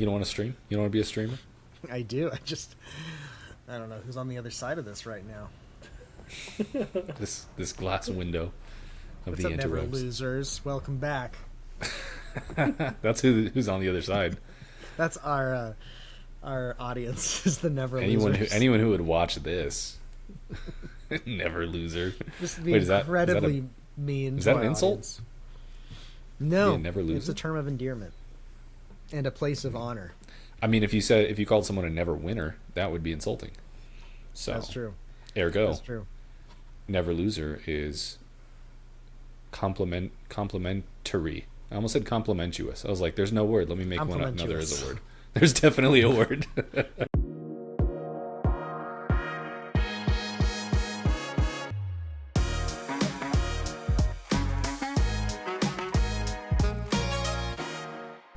You don't want to stream? You don't want to be a streamer? I do. I don't know who's on the other side of this right now. This glass window of What's the up, Never interwebs. Losers? Welcome back. That's who's on the other side. That's our audience is the Never Anyone Losers. who would watch this, never loser. Just the Wait, is that mean. is to that an our insult? audience. No, Yeah, never loser? it's a term of endearment and a place of honor. I mean, if you called someone a never winner, that would be insulting. So That's true. Ergo, That's true. never loser is complimentary. I almost said complimentuous. I was like, there's no word. Let me make one up. Another is a word. There's definitely a word.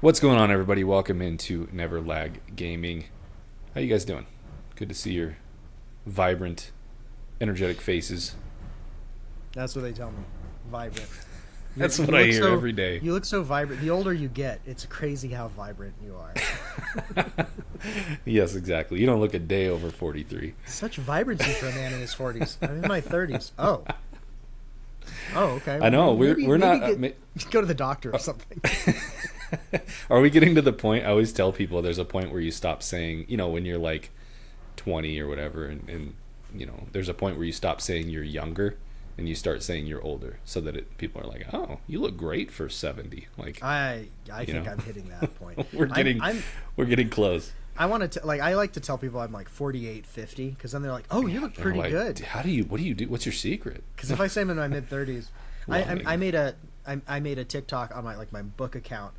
What's going on, everybody? Welcome into Neverlag Gaming. How you guys doing? Good to see your vibrant, energetic faces. That's what they tell me. Vibrant. That's You what I look hear so- every day. You look so vibrant. The older you get, it's crazy how vibrant you are. Yes, exactly. You don't look a day over 43. Such vibrancy for a man in his 40s. I'm in my 30s. Oh, okay. I know. Maybe We're not. go to the doctor or something. Are we getting to the point? I always tell people there's a point where you stop saying, when you're like 20 or whatever, and there's a point where you stop saying you're younger and you start saying you're older, so that people are like, oh, you look great for 70. Like, I think I'm hitting that point. we're getting close. I want to I like to tell people I'm like 48, 50, because then they're like, oh, you look pretty Like, good. what do you do? What's your secret? Because if I say I'm in my mid 30s, Well, I made a TikTok on my book account,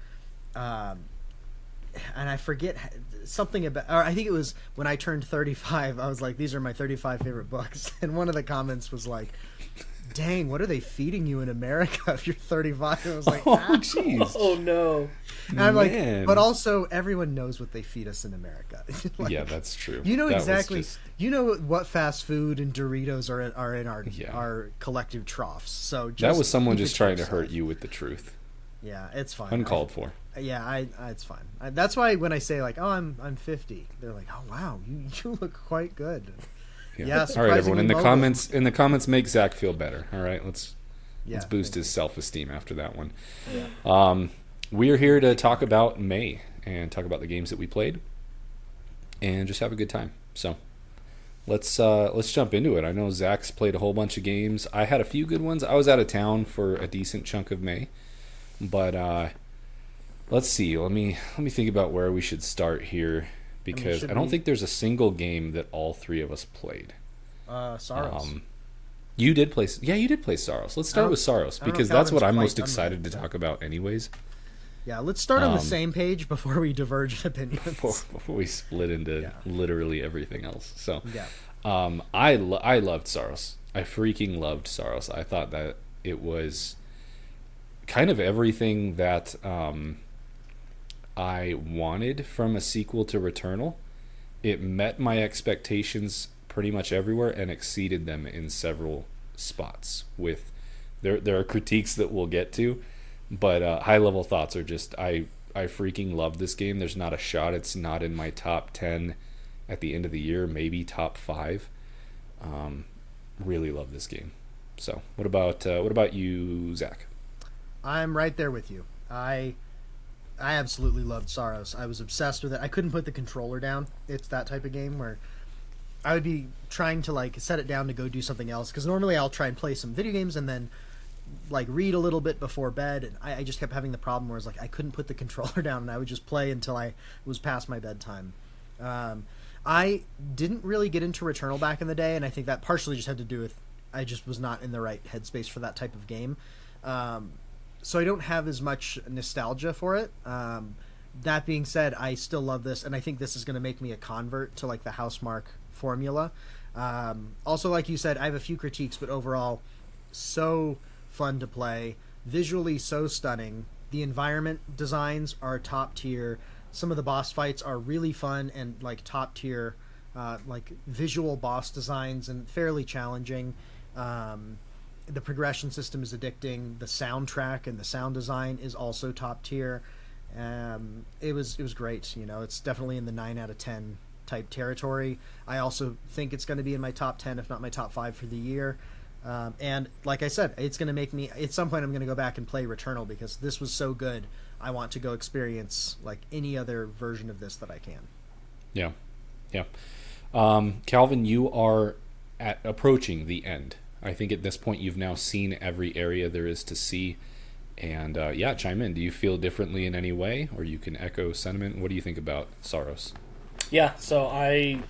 and I forget something about, or I think it was when I turned 35. I was like, these are my 35 favorite books, and one of the comments was like, dang, what are they feeding you in America if you're 35? I was like, Oh, jeez. oh no. And I'm Man. like, but also everyone knows what they feed us in America. Like, Yeah, that's true. you know That was exactly. just- You know what fast food and Doritos are in our Yeah. our collective troughs. So just that was someone keep just it trying to yourself. hurt you with the truth. Yeah, it's fine. Uncalled for. It's fine. That's why when I say like, oh, I'm 50, they're like, oh wow, you look quite good. Yeah, All right, everyone. In the surprisingly comments, make Zach feel better. All right, let's Yeah, boost his thank self-esteem after that one. you. Yeah. We are here to talk about May and talk about the games that we played, and just have a good time. So let's jump into it. I know Zach's played a whole bunch of games. I had a few good ones. I was out of town for a decent chunk of May, but let's see. Let me think about where we should start here, because should I don't we- think there's a single game that all three of us played. Saros. You did play. Yeah, you did play Saros. Let's start with Saros, I don't know because if that's what Calvin's I'm quite most done with excited it. to talk about, anyways. Yeah, let's start on the same page before we diverge in opinions. Before we split into Yeah. literally everything else. So, Yeah. I loved Saros. I freaking loved Saros. I thought that it was kind of everything that I wanted from a sequel to Returnal. It met my expectations pretty much everywhere and exceeded them in several spots. With there are critiques that we'll get to, but high level thoughts are just I freaking love this game. There's not a shot it's not in my top 10 at the end of the year, maybe top 5. Really love this game. So what about you, Zach? I'm right there with you. I absolutely loved Saros. I was obsessed with it. I couldn't put the controller down. It's that type of game where I would be trying to like set it down to go do something else, because normally I'll try and play some video games and then like read a little bit before bed, and I just kept having the problem where it's like I couldn't put the controller down, and I would just play until I was past my bedtime. I didn't really get into Returnal back in the day, and I think that partially just had to do with I just was not in the right headspace for that type of game. So I don't have as much nostalgia for it. That being said, I still love this, and I think this is going to make me a convert to like the Housemarque formula. Also, like you said, I have a few critiques, but overall, so fun to play. Visually, so stunning. The environment designs are top tier. Some of the boss fights are really fun and like top tier, like visual boss designs and fairly challenging. The progression system is addicting. The soundtrack and the sound design is also top tier. It was great. It's definitely in the 9 out of 10 type territory. I also think it's going to be in my top 10, if not my top 5 for the year. And like I said, it's going to make me, at some point I'm going to go back and play Returnal because this was so good. I want to go experience like any other version of this that I can. Yeah. Yeah. Calvin, you are approaching the end. I think at this point you've now seen every area there is to see. And chime in. Do you feel differently in any way, or you can echo sentiment? What do you think about Saros? Yeah, so I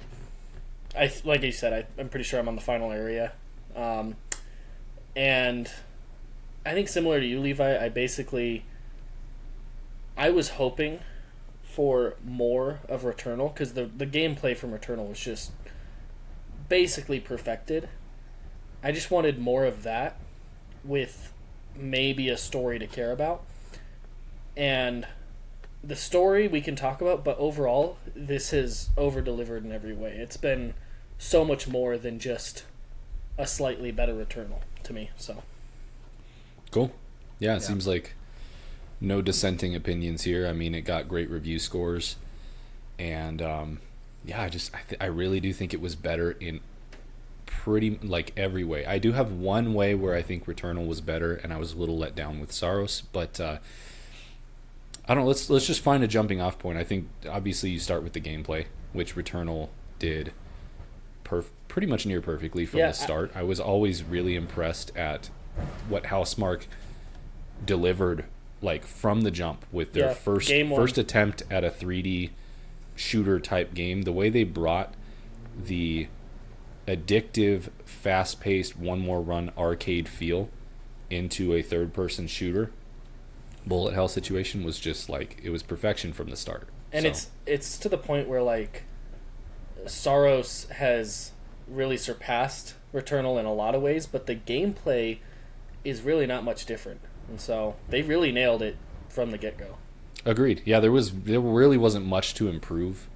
like you said, I'm pretty sure I'm on the final area, and I think similar to you, Levi. I was hoping for more of Returnal because the gameplay from Returnal was just basically perfected. I just wanted more of that with maybe a story to care about. And the story we can talk about, but overall, this has over-delivered in every way. It's been so much more than just a slightly better Returnal to me. So cool. Yeah, it seems like no dissenting opinions here. I mean, it got great review scores. And, I really do think it was better in pretty like every way. I do have one way where I think Returnal was better, and I was a little let down with Saros, but I don't know. Let's just find a jumping off point. I think obviously you start with the gameplay, which Returnal did pretty much near perfectly from the start. I was always really impressed at what Housemarque delivered, like from the jump with their first attempt at a 3D shooter type game. The way they brought the addictive, fast-paced, one more run arcade feel into a third-person shooter bullet hell situation was just like, it was perfection from the start. And it's to the point where like Saros has really surpassed Returnal in a lot of ways, but the gameplay is really not much different, and so they really nailed it from the get-go. Agreed. Yeah, there really wasn't much to improve.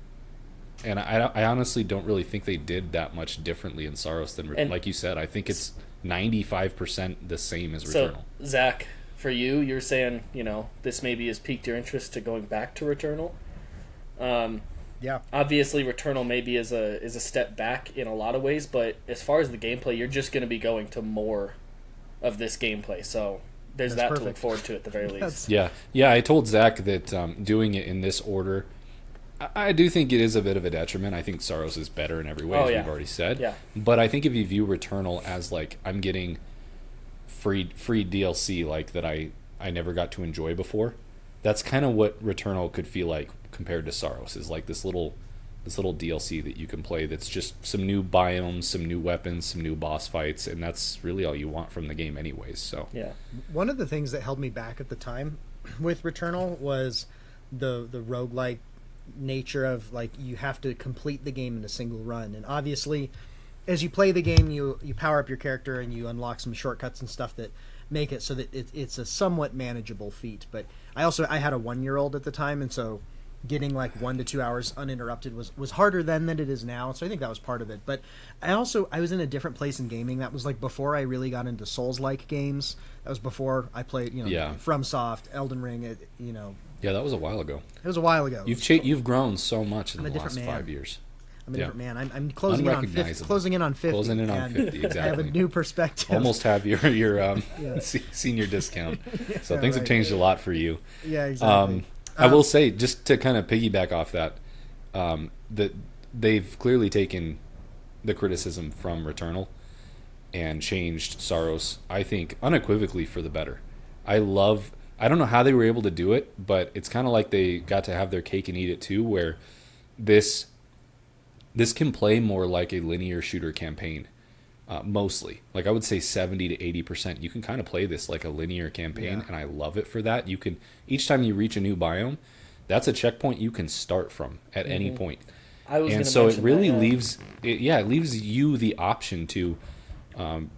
And I honestly don't really think they did that much differently in Saros than, like you said, I think it's 95% the same as Returnal. So, Zach, for you're saying, this maybe has piqued your interest to going back to Returnal. Yeah. Obviously, Returnal maybe is a step back in a lot of ways, but as far as the gameplay, you're just going to be going to more of this gameplay. So there's that perfect to look forward to at the very least. Yeah. I told Zach that doing it in this order, I do think it is a bit of a detriment. I think Saros is better in every way, as we've already said. Yeah. But I think if you view Returnal as like, I'm getting free DLC like that I never got to enjoy before, that's kind of what Returnal could feel like compared to Saros, is like this little DLC that you can play that's just some new biomes, some new weapons, some new boss fights, and that's really all you want from the game anyways. So yeah. One of the things that held me back at the time with Returnal was the roguelike nature of like, you have to complete the game in a single run, and obviously as you play the game you power up your character and you unlock some shortcuts and stuff that make it so that it's a somewhat manageable feat. But I had a 1-year-old at the time, and so getting like 1 to 2 hours uninterrupted was harder then than it is now, so I think that was part of it. But I was in a different place in gaming. That was like before I really got into Souls-like games. That was before I played FromSoft, Elden Ring. Yeah, that was a while ago. It was a while ago. You've grown so much in the last 5 years. I'm a different man. I'm closing in on 50. Closing in on 50. Closing in on 50, exactly. I have a new perspective. Almost have your senior discount. So things have changed a lot for you. Yeah, exactly. I will say, just to kind of piggyback off that, that they've clearly taken the criticism from Returnal and changed Saros, I think, unequivocally for the better. I don't know how they were able to do it, but it's kind of like they got to have their cake and eat it too, where this can play more like a linear shooter campaign, mostly. Like I would say 70 to 80%. You can kind of play this like a linear campaign, and I love it for that. You can, each time you reach a new biome, that's a checkpoint you can start from at any point. And so it really leaves you the option to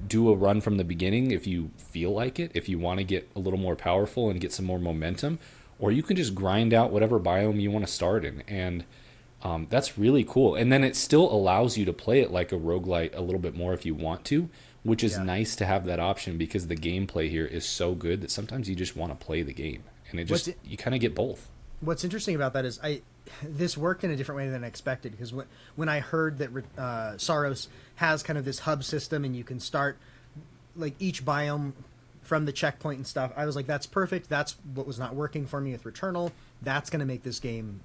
do a run from the beginning if you feel like it, if you want to get a little more powerful and get some more momentum, or you can just grind out whatever biome you want to start in. And that's really cool. And then it still allows you to play it like a roguelite a little bit more if you want to, which is nice to have that option, because the gameplay here is so good that sometimes you just want to play the game. And you kind of get both. what's interesting about that is this worked in a different way than I expected, because when I heard that Saros has kind of this hub system and you can start like each biome from the checkpoint and stuff, I was like, that's perfect. That's what was not working for me with Returnal. That's going to make this game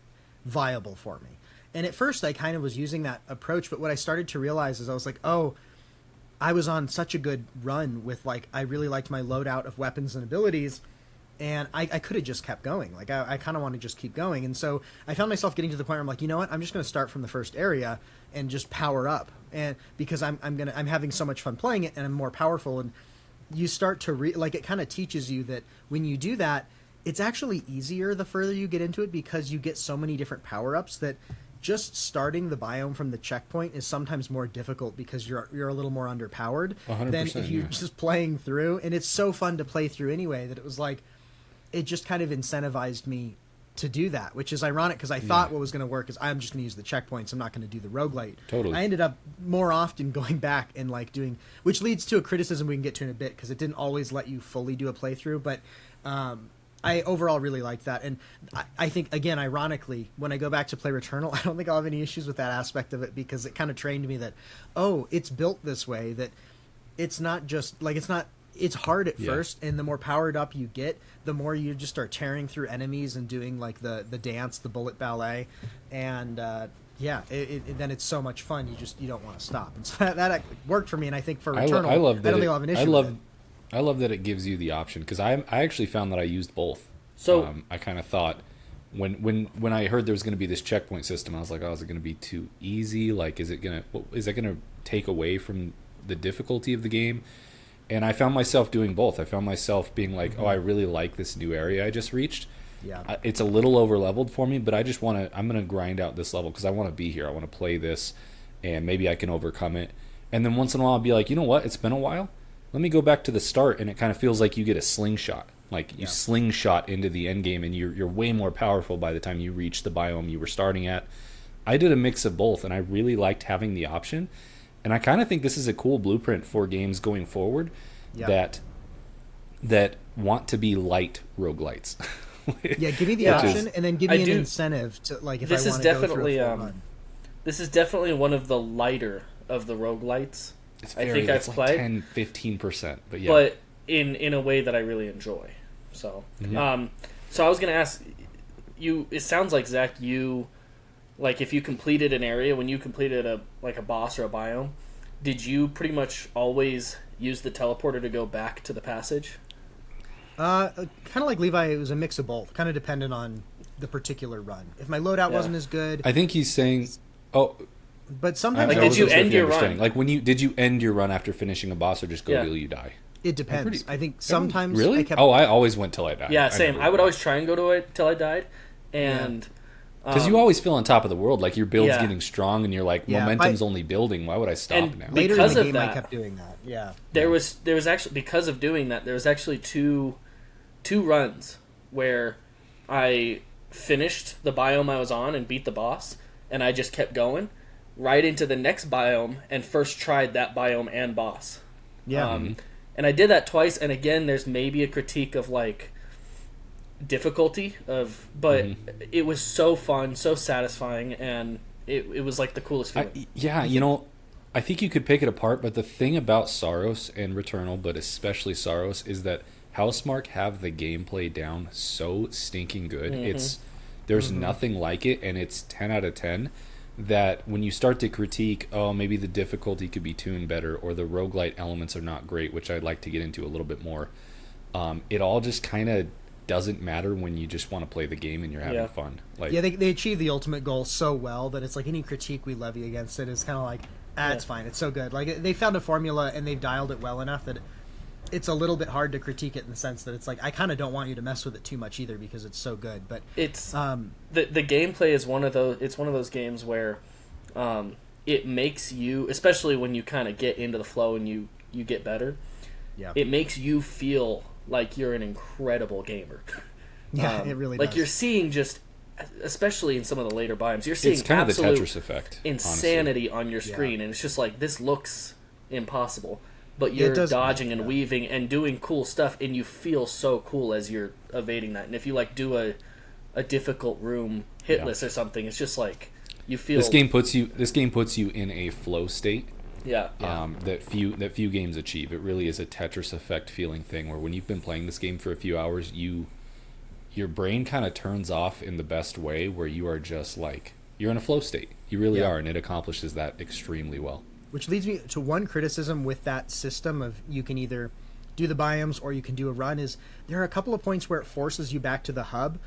viable for me. And at first I kind of was using that approach, but what I started to realize is I was like, oh, I was on such a good run with, like, I really liked my loadout of weapons and abilities, and I could have just kept going. Like, I kind of want to just keep going. And so I found myself getting to the point where I'm like, you know what? I'm just going to start from the first area and just power up. And because I'm having so much fun playing it, and I'm more powerful. And you start to it kind of teaches you that when you do that, it's actually easier the further you get into it, because you get so many different power-ups that just starting the biome from the checkpoint is sometimes more difficult, because you're a little more underpowered than if you're just playing through. And it's so fun to play through anyway that it was like, it just kind of incentivized me to do that, which is ironic, because I thought what was going to work is I'm just going to use the checkpoints. I'm not going to do the roguelite. Totally. I ended up more often going back and like doing, which leads to a criticism we can get to in a bit, because it didn't always let you fully do a playthrough, but I overall really liked that. And I think, again, ironically, when I go back to play Returnal, I don't think I'll have any issues with that aspect of it, because it kind of trained me that, oh, it's built this way, that it's not just like, it's hard at first, and the more powered up you get, the more you just start tearing through enemies and doing like the dance, the bullet ballet, and then it's so much fun. You don't want to stop, and so that worked for me. And I think for Returnal, I don't think I'll have an issue with it. I love that it gives you the option, because I actually found that I used both. So I kind of thought when I heard there was going to be this checkpoint system, I was like, oh, is it going to be too easy? Like, is it going to take away from the difficulty of the game? And I found myself doing both. I found myself being like, oh, I really like this new area I just reached. Yeah. It's a little over leveled for me, but I'm going to grind out this level, because I want to be here. I want to play this, and maybe I can overcome it. And then once in a while I'll be like, you know what? It's been a while. Let me go back to the start, and it kind of feels like you get a slingshot. Like you slingshot into the end game, and you're way more powerful by the time you reach the biome you were starting at. I did a mix of both, and I really liked having the option. And I kind of think this is a cool blueprint for games going forward that want to be light roguelites. Yeah, give me the option, and then give me an incentive to, like, if I want to go through a full run. This is definitely one of the lighter of the roguelites. I think I've played 10-15%, but yeah. But in a way that I really enjoy. So, so I was gonna ask you. It sounds like, Zach, you, like, if you completed an area, when you completed a boss or a biome, did you pretty much always use the teleporter to go back to the passage? Kind of like Levi, it was a mix of both. Kind of dependent on the particular run. If my loadout wasn't as good, I think he's saying, but sometimes, like, did you end your run? Like, did you end your run after finishing a boss, or just go till you die? It depends. I think sometimes really. I always went till I died. Yeah, same. I would always try and go to it till I died, and because you always feel on top of the world, like your build's getting strong, and you're like, momentum's only building. Why would I stop now? Later in the game, I kept doing that. Yeah, there was actually, because of doing that, there was actually two runs where I finished the biome I was on and beat the boss, and I just kept going right into the next biome and first tried that biome and boss. Yeah. And I did that twice, and again, there's maybe a critique of, like, difficulty but it was so fun, so satisfying, and it was like the coolest feeling. I think you could pick it apart, but the thing about Saros and Returnal, but especially Saros, is that Housemarque have the gameplay down so stinking good. There's nothing like it, and it's 10 out of 10. That when you start to critique, maybe the difficulty could be tuned better, or the roguelite elements are not great, which I'd like to get into a little bit more, it all just kind of doesn't matter when you just want to play the game and you're having fun. Like, they achieve the ultimate goal so well that it's like any critique we levy against it is kind of like, it's fine, it's so good. Like, they found a formula and they've dialed it well enough that it's a little bit hard to critique it in the sense that it's like, I kind of don't want you to mess with it too much either, because it's so good. But it's the gameplay is one of those games where it makes you, especially when you kind of get into the flow and you get better, it makes you feel like you're an incredible gamer. Yeah, it really does. Like, you're seeing, just especially in some of the later biomes, you're seeing it's kind absolute of the Tetris effect, insanity on your screen, and it's just like, this looks impossible. But you're dodging and weaving and doing cool stuff, and you feel so cool as you're evading that. And if you, like, do a difficult room hitless or something. It's just like you feel this game puts you in a flow state. Yeah. That few games achieve. It really is a Tetris effect feeling thing where when you've been playing this game for a few hours, your brain kind of turns off in the best way, where you are just like you're in a flow state. You really are, and it accomplishes that extremely well. Which leads me to one criticism with that system of you can either do the biomes or you can do a run, is there are a couple of points where it forces you back to the hub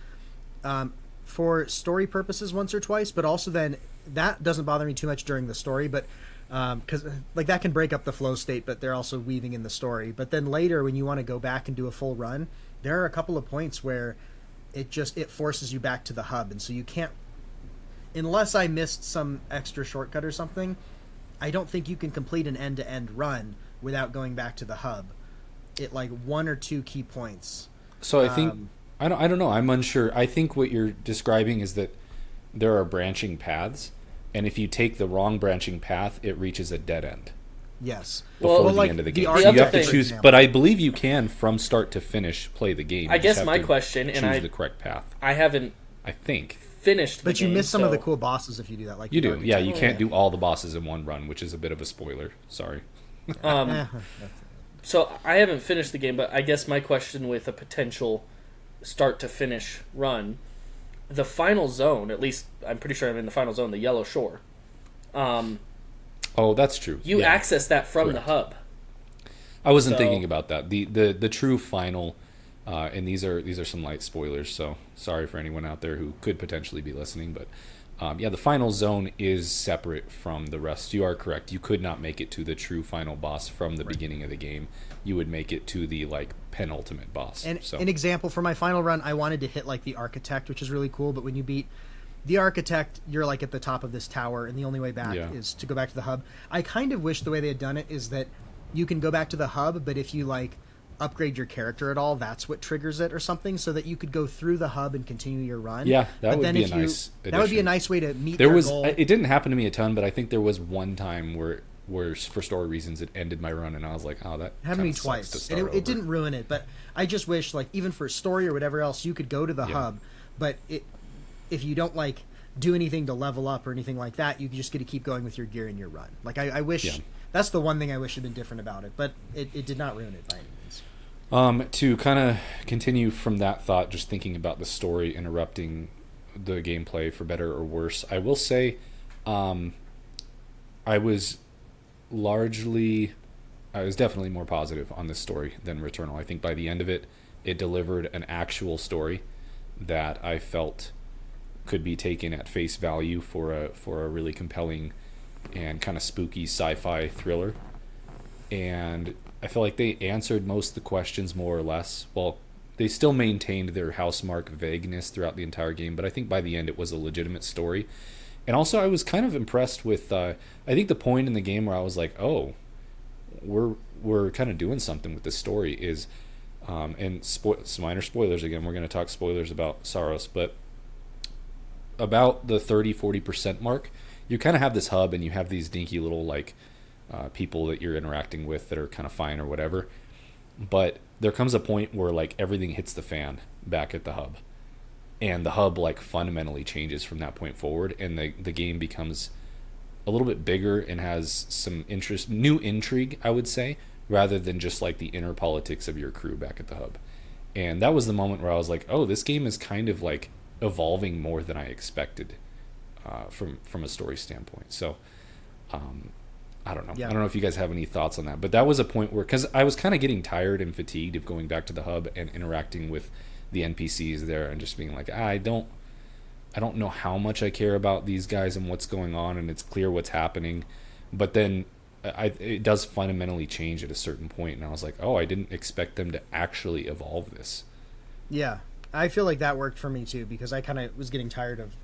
for story purposes once or twice, but also then that doesn't bother me too much during the story, but because like that can break up the flow state, but they're also weaving in the story. But then later when you want to go back and do a full run, there are a couple of points where it forces you back to the hub, and so you can't, unless I missed some extra shortcut or something, I don't think you can complete an end-to-end run without going back to the hub at like one or two key points. So I think I don't know, I'm unsure. I think what you're describing is that there are branching paths, and if you take the wrong branching path, it reaches a dead end. Yes. Before the end of the game. So you have to choose, but I believe you can from start to finish play the game. I guess my question, and choose the correct path. I haven't finished the but game, you miss some of the cool bosses if you do that. Like you do. Yeah, you can't do all the bosses in one run, which is a bit of a spoiler. Sorry. So I haven't finished the game, but I guess my question with a potential start to finish run, the final zone, at least I'm pretty sure I'm in the final zone, the Yellow Shore. Oh, that's true. You access that from the hub. I wasn't thinking about that. The true final, and these are some light spoilers, so sorry for anyone out there who could potentially be listening, but the final zone is separate from the rest. You are correct. You could not make it to the true final boss from the beginning of the game. You would make it to the like penultimate boss. And an example for my final run, I wanted to hit like the Architect, which is really cool, but when you beat the Architect, you're like at the top of this tower, and the only way back is to go back to the hub. I kind of wish the way they had done it is that you can go back to the hub, but if you like upgrade your character at all, that's what triggers it or something, so that you could go through the hub and continue your run. Yeah, that would be a nice addition. That would be a nice way to meet their goal. It didn't happen to me a ton, but I think there was one time where for story reasons it ended my run, and I was like, oh, that happened to me twice. And it didn't ruin it, but I just wish, like, even for story or whatever else, you could go to the hub, but if you don't like do anything to level up or anything like that, you just get to keep going with your gear in your run. Like I wish that's the one thing I wish had been different about it, but it did not ruin it by any means. To kind of continue from that thought, just thinking about the story interrupting the gameplay for better or worse, I will say I was definitely more positive on this story than Returnal. I think by the end of it, it delivered an actual story that I felt could be taken at face value for a really compelling and kind of spooky sci-fi thriller. And I feel like they answered most of the questions more or less. Well, they still maintained their housemark vagueness throughout the entire game, but I think by the end it was a legitimate story. And also I was kind of impressed with I think the point in the game where I was like, oh, we're kind of doing something with this story is and some minor spoilers again, we're going to talk spoilers about Saros, but about the 30-40% mark, you kind of have this hub and you have these dinky little like people that you're interacting with that are kind of fine or whatever, but there comes a point where like everything hits the fan back at the hub, and the hub like fundamentally changes from that point forward, and the game becomes a little bit bigger and has some new intrigue, I would say, rather than just like the inner politics of your crew back at the hub. And that was the moment where I was like, oh, this game is kind of like evolving more than I expected from a story standpoint. So I don't know. I don't know if you guys have any thoughts on that, but that was a point where, because I was kind of getting tired and fatigued of going back to the hub and interacting with the NPCs there and just being like, I don't know how much I care about these guys and what's going on, and it's clear what's happening, but then it does fundamentally change at a certain point, and I was like, oh, I didn't expect them to actually evolve this. Yeah, I feel like that worked for me too, because I kind of was getting tired of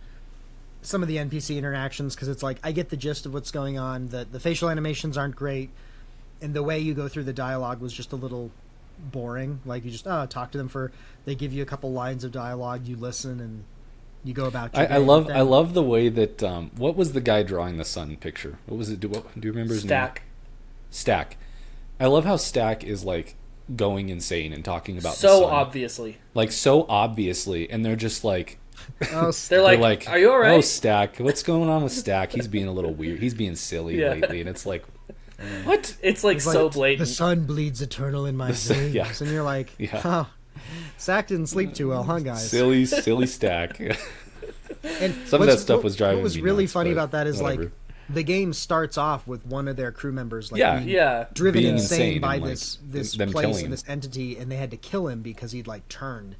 some of the NPC interactions, because it's like I get the gist of what's going on, the facial animations aren't great, and the way you go through the dialogue was just a little boring. Like you just talk to them they give you a couple lines of dialogue, you listen, and you go about your day. I love the way that what was the guy drawing the sun picture? What was it? Do you remember his name? Stack. I love how Stack is like going insane and talking about so obviously, and they're just like, Oh, They're like, "Are you all right?" Oh, Stack, what's going on with Stack? He's being a little weird. He's being silly lately, and it's like, what? It's like so blatant. The sun bleeds eternal in my veins, yeah. and you're like, Yeah. oh, Sack didn't sleep too well, huh, guys? Silly Stack. And Some of that stuff was driving me What was really nuts, funny but about that is whatever. like the game starts off with one of their crew members like Yeah. being Yeah. driven Being insane insane by and, like, this them place killing and this entity, and they had to kill him because he'd like turned.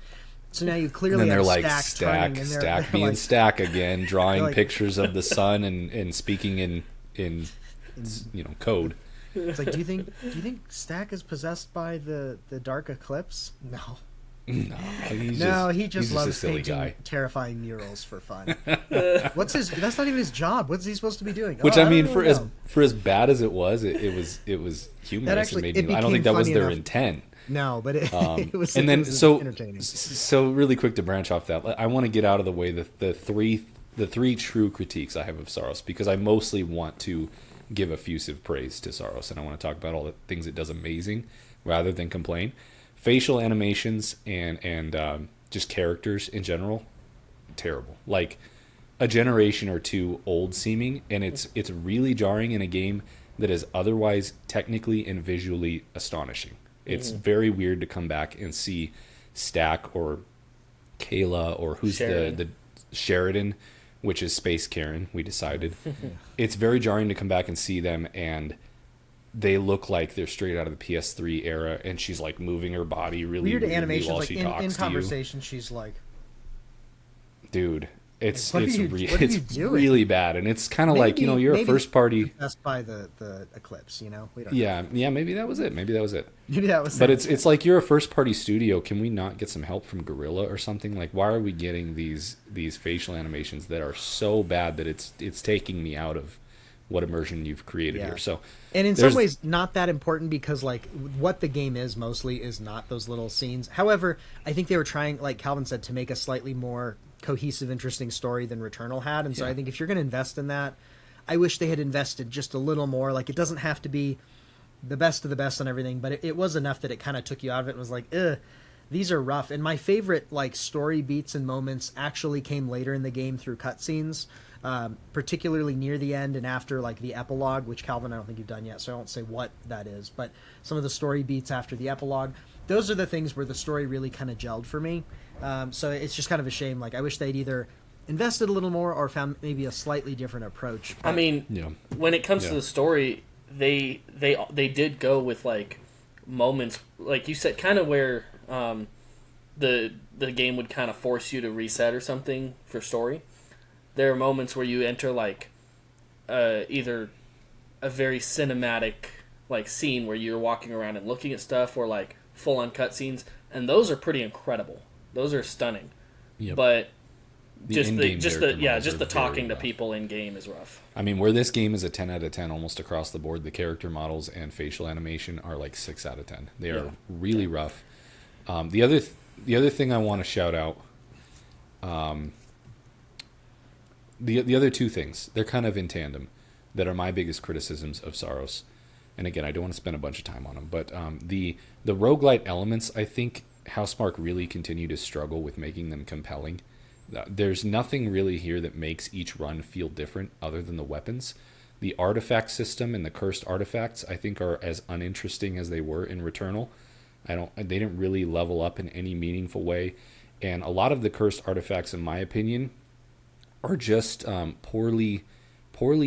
So now you And clearly then they're have like, Stack Stack, turning, and Stack they're being like, Stack again, drawing like- pictures of the sun and speaking in code. it's like, do you think Stack is possessed by the dark eclipse? No. No, He just he's loves a silly painting guy. terrifying murals for fun. That's not even his job. What's he supposed to be doing? Which I mean, don't for know. as bad as it was humorous. actually- and it made me, I don't became think that was funny their enough. intent. No, but it, it was. And it then was so entertaining. so really quick to branch off that, I want to get out of the way the three true critiques I have of Saros, because I mostly want to give effusive praise to Saros, and I want to talk about all the things it does amazing rather than complain. Facial animations and just characters in general, terrible. Like a generation or two old seeming, and it's really jarring in a game that is otherwise technically and visually astonishing. It's very weird to come back and see Stack or Kayla or who's the Sheridan, which is Space Karen, we decided. It's very jarring to come back and see them, and they look like they're straight out of the PS3 era, and she's like moving her body really Weird weirdly animations, while like she in talks to conversation, she's like, you. Dude, it's What are you doing? really bad, and it's kind of like, you're a maybe first party. possessed by the eclipse. We don't. Yeah, maybe that was it. Maybe that was it. Maybe that was. But it's like, you're a first party studio. Can we not get some help from Gorilla or something? Like, why are we getting these facial animations that are so bad that it's taking me out of what immersion you've created here? So, and in some ways, not that important, because like what the game is mostly is not those little scenes. However, I think they were trying, like Calvin said, to make a slightly more cohesive, interesting story than Returnal had. And so I think if you're going to invest in that, I wish they had invested just a little more. Like, it doesn't have to be the best of the best on everything, but it was enough that it kind of took you out of it and was like, ugh, these are rough. And my favorite like story beats and moments actually came later in the game through cutscenes, particularly near the end and after like the epilogue, which Calvin, I don't think you've done yet, so I won't say what that is, but some of the story beats after the epilogue, those are the things where the story really kind of gelled for me. So it's just kind of a shame. Like, I wish they'd either invested a little more or found maybe a slightly different approach. I mean, when it comes to the story, they did go with like moments, like you said, kind of where the game would kind of force you to reset or something for story. There are moments where you enter like either a very cinematic like scene where you're walking around and looking at stuff, or like full on cutscenes, and those are pretty incredible. Those are stunning. Yep. But The just in-game the character models just are the talking very to rough. people in game is rough. I mean, where this game is a 10 out of 10 almost across the board, the character models and facial animation are like 6 out of 10. They are really rough. The other thing I want to shout out, the other two things, they're kind of in tandem, that are my biggest criticisms of Saros. And again, I don't want to spend a bunch of time on them, but the roguelite elements, I think Housemarque really continue to struggle with making them compelling. There's nothing really here that makes each run feel different other than the weapons. The artifact system and the cursed artifacts, I think, are as uninteresting as they were in Returnal. They didn't really level up in any meaningful way. And a lot of the cursed artifacts, in my opinion, are just poorly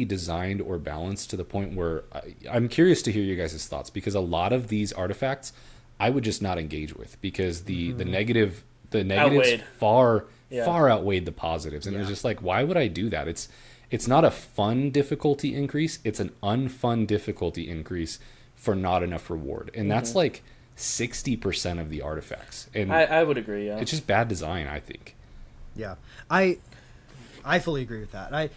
designed or balanced, to the point where I'm curious to hear you guys' thoughts, because a lot of these artifacts I would just not engage with, because the negatives Outweighed. far outweighed the positives, and it was just like, why would I do that? It's not a fun difficulty increase, it's an unfun difficulty increase for not enough reward, and that's like 60% of the artifacts, and I would agree. Yeah, it's just bad design, I think. Yeah, I fully agree with that.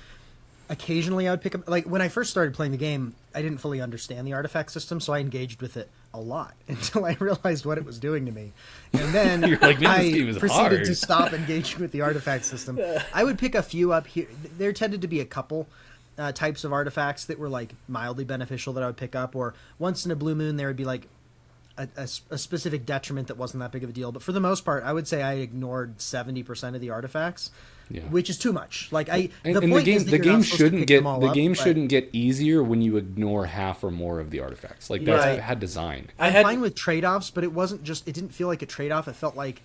Occasionally I would pick up, like when I first started playing the game, I didn't fully understand the artifact system, so I engaged with it a lot until I realized what it was doing to me, and then You're like, man, this game is proceeded hard. to stop engaging with the artifact system. I would pick a few up here. There tended to be a couple types of artifacts that were like mildly beneficial that I would pick up, or once in a blue moon there would be like a specific detriment that wasn't that big of a deal. But for the most part, I would say I ignored 70% of the artifacts, which is too much. Like the game shouldn't get easier when you ignore half or more of the artifacts. Like that's bad design. I'm fine with trade-offs, but it didn't feel like a trade-off. It felt like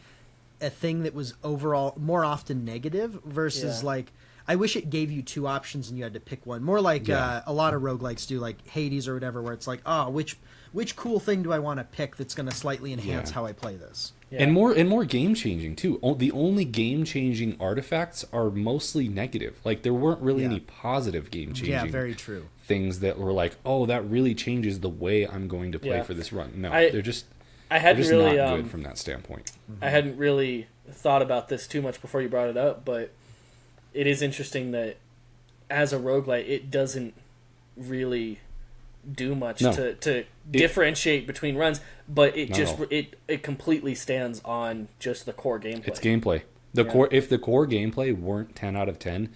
a thing that was overall more often negative versus like, I wish it gave you two options and you had to pick one. More like a lot of roguelikes do, like Hades or whatever, where it's like, which cool thing do I want to pick that's going to slightly enhance how I play this? Yeah. And more game changing too. The only game changing artifacts are mostly negative. Like there weren't really any positive game changing. Yeah, very true. Things that were like, oh, that really changes the way I'm going to play for this run. No, they're just not good from that standpoint. I hadn't really thought about this too much before you brought it up, but it is interesting that as a roguelite, it doesn't really do much to differentiate between runs, but it completely stands on just the core gameplay. It's gameplay. If the core gameplay weren't 10 out of 10,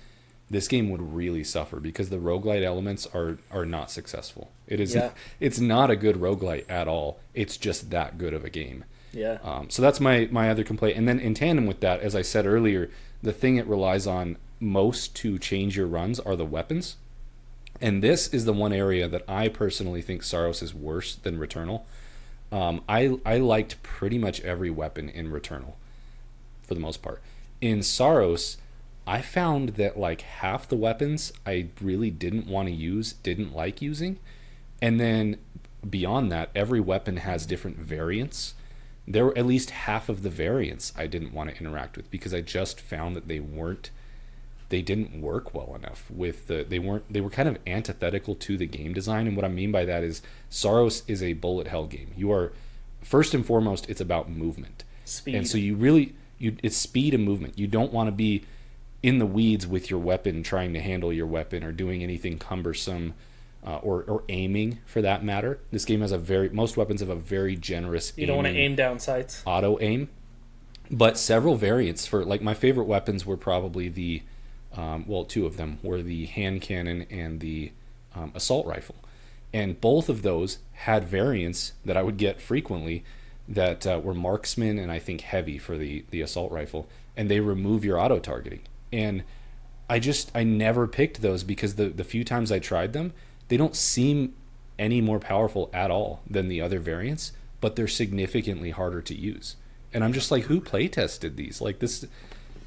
this game would really suffer because the roguelite elements are not successful. It's not a good roguelite at all. It's just that good of a game. Yeah. So that's my other complaint. And then in tandem with that, as I said earlier, the thing it relies on most to change your runs are the weapons. And this is the one area that I personally think Saros is worse than Returnal. I liked pretty much every weapon in Returnal, for the most part. In Saros, I found that like half the weapons I really didn't like using. And then beyond that, every weapon has different variants. There were at least half of the variants I didn't want to interact with because I just found that they didn't work well enough with they were kind of antithetical to the game design. And what I mean by that is Saros is a bullet hell game. You are first and foremost, it's about movement. Speed. And so it's speed and movement. You don't want to be in the weeds with your weapon, trying to handle your weapon or doing anything cumbersome or aiming for that matter. This game has most weapons have a very generous You don't want to aim down sights. Auto aim. But several variants for like my favorite weapons were probably the two of them were the hand cannon and the assault rifle. And both of those had variants that I would get frequently that were marksman and I think heavy for the assault rifle. And they remove your auto targeting. And I never picked those because the few times I tried them, they don't seem any more powerful at all than the other variants, but they're significantly harder to use. And I'm just like, who playtested these? Like this...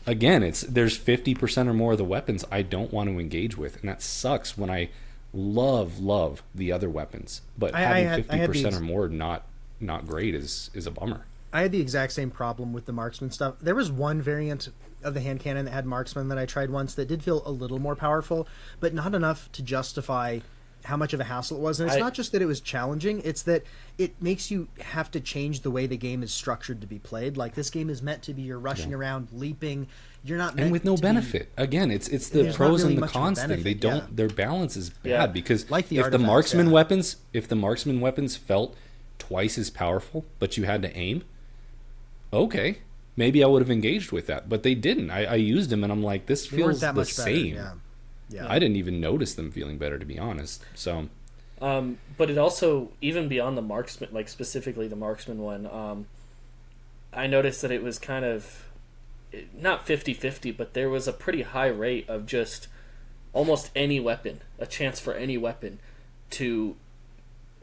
Again, there's 50% or more of the weapons I don't want to engage with, and that sucks when I love the other weapons. But having 50% or more not great is a bummer. I had the exact same problem with the marksman stuff. There was one variant of the hand cannon that had marksman that I tried once that did feel a little more powerful, but not enough to justify how much of a hassle it was. And it's not just that it was challenging, it's that it makes you have to change the way the game is structured to be played. Like this game is meant to be you're rushing around, leaping. You're not meant and with no benefit. Again, it's the pros and the cons thing. They don't their balance is bad because like if the marksman weapons felt twice as powerful, but you had to aim, okay, maybe I would have engaged with that. But they didn't. I used them and I'm like, this feels the same. Yeah. I didn't even notice them feeling better, to be honest. So, but it also, even beyond the marksman, like specifically the marksman one, I noticed that it was kind of not 50-50, but there was a pretty high rate of just almost any weapon, a chance for any weapon to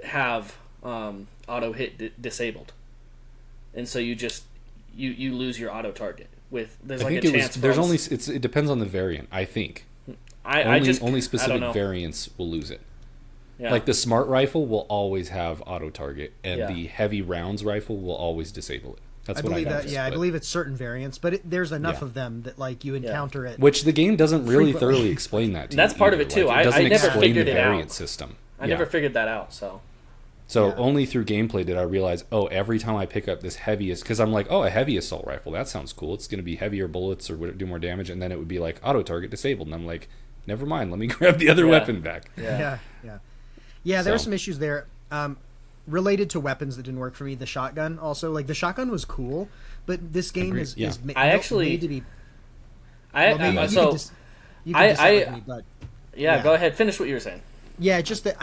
have auto hit disabled, and so you lose your auto target with it depends on the variant. I think. Only specific variants will lose it. Yeah. Like the smart rifle will always have auto target, and the heavy rounds rifle will always disable it. That's what I noticed. I believe it's certain variants, but there's enough of them that like you encounter it. Which the game doesn't really thoroughly explain that to you. That's part of it too. Like, it doesn't I never explain figured the it variant out. System. I never figured that out. So only through gameplay did I realize, every time I pick up this heaviest, because I'm like, a heavy assault rifle, that sounds cool. It's going to be heavier bullets or do more damage, and then it would be like auto target disabled, and I'm like, never mind, let me grab the other weapon back. Yeah, there were some issues there. Related to weapons that didn't work for me, the shotgun also. Like, the shotgun was cool, but this game is made to be... Go ahead, finish what you were saying. Yeah, just that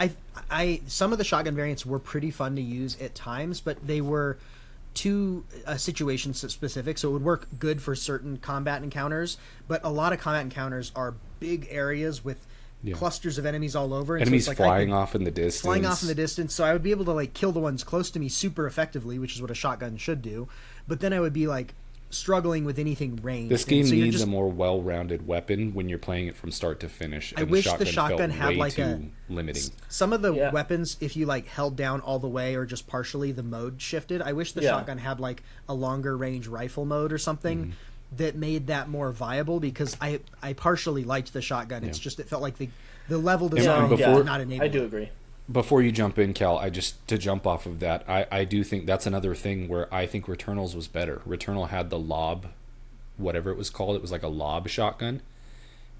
I some of the shotgun variants were pretty fun to use at times, but they were too situation specific, so it would work good for certain combat encounters. But a lot of combat encounters are big areas with clusters of enemies all over. And Enemies so it's flying off in the distance. Flying off in the distance, so I would be able to like kill the ones close to me super effectively, which is what a shotgun should do. But then I would be like struggling with anything ranged. This game needs a more well-rounded weapon when you're playing it from start to finish. I wish the shotgun had like a limiting. Some of the weapons, if you like held down all the way or just partially, the mode shifted. I wish the shotgun had like a longer range rifle mode or something that made that more viable, because I partially liked the shotgun. It's just it felt like the level design did not enable. I do agree. Before you jump in, Cal, to jump off of that, I do think that's another thing where I think Returnal's was better. Returnal had the lob, whatever it was called. It was like a lob shotgun.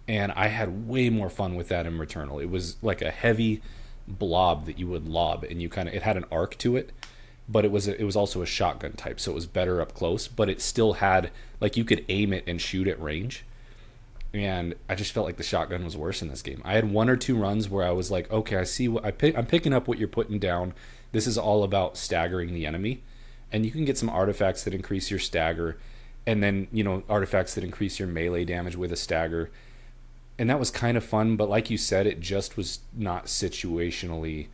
And I had way more fun with that in Returnal. It was like a heavy blob that you would lob, and it had an arc to it, but it was also a shotgun type, so it was better up close, but it still had, like, you could aim it and shoot at range. And I just felt like the shotgun was worse in this game. I had one or two runs where I was like, okay, I see what I'm picking up what you're putting down. This is all about staggering the enemy, and you can get some artifacts that increase your stagger, and then artifacts that increase your melee damage with a stagger, and that was kind of fun. But like you said, it just was not situationally.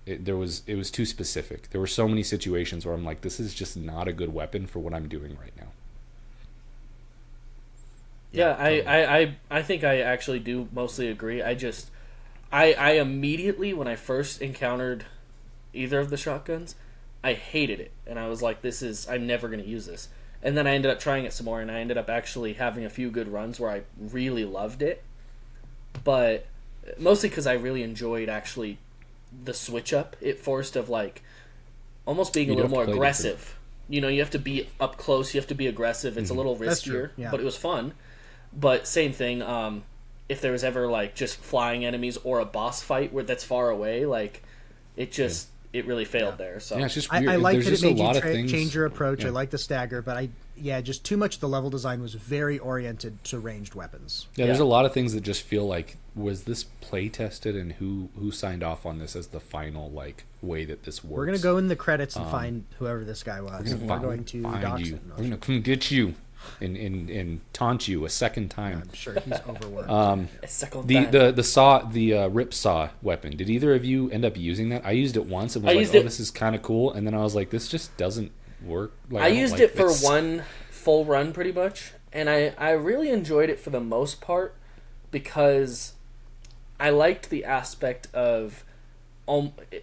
It was too specific. There were so many situations where I'm like, this is just not a good weapon for what I'm doing right now. Yeah, I think I actually do mostly agree. I immediately, when I first encountered either of the shotguns, I hated it. And I was like, I'm never going to use this. And then I ended up trying it some more, and I ended up actually having a few good runs where I really loved it. But mostly because I really enjoyed actually the switch up it forced of like almost being a little more aggressive. You have to be up close, you have to be aggressive. It's a little riskier, but it was fun. But same thing, if there was ever like just flying enemies or a boss fight that's far away, like it really failed there. So it's just weird. I like that just it made a lot you of things. change your approach. I like the stagger, but just too much of the level design was very oriented to ranged weapons. Yeah, there's a lot of things that just feel like, was this play tested, and who signed off on this as the final like way that this works? We're gonna go in the credits and find whoever this guy was. We're going to find you. We're gonna come get you and taunt you a second time. I'm sure he's overworked. The rip saw weapon. Did either of you end up using that? I used it once and was like, this is kind of cool. And then I was like, this just doesn't work. Like, I used it for one full run pretty much, and I really enjoyed it for the most part because I liked the aspect of,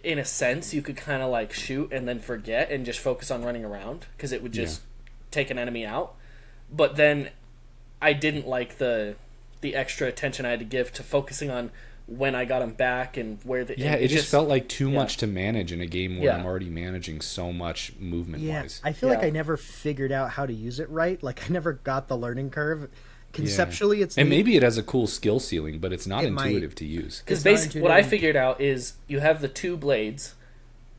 in a sense, you could kind of like shoot and then forget and just focus on running around because it would just take an enemy out. But then I didn't like the extra attention I had to give to focusing on when I got him back and where the... Yeah, it just felt like too much to manage in a game where I'm already managing so much movement-wise. I feel like I never figured out how to use it right. Like, I never got the learning curve. Conceptually, it's... And maybe it has a cool skill ceiling, but it's not intuitive to use. Because basically what I figured out is you have the two blades,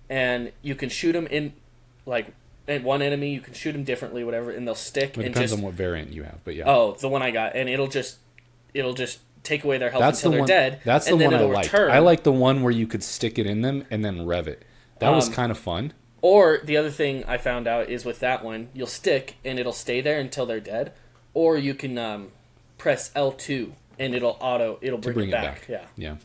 and you can shoot them in, like... And one enemy, you can shoot them differently, whatever, and they'll stick. It depends on what variant you have, but yeah. Oh, the one I got, and it'll just take away their health until they're dead. That's the one I like. I like the one where you could stick it in them and then rev it. That was kind of fun. Or the other thing I found out is with that one, you'll stick and it'll stay there until they're dead. Or you can press L2 and it'll bring it back. Yeah.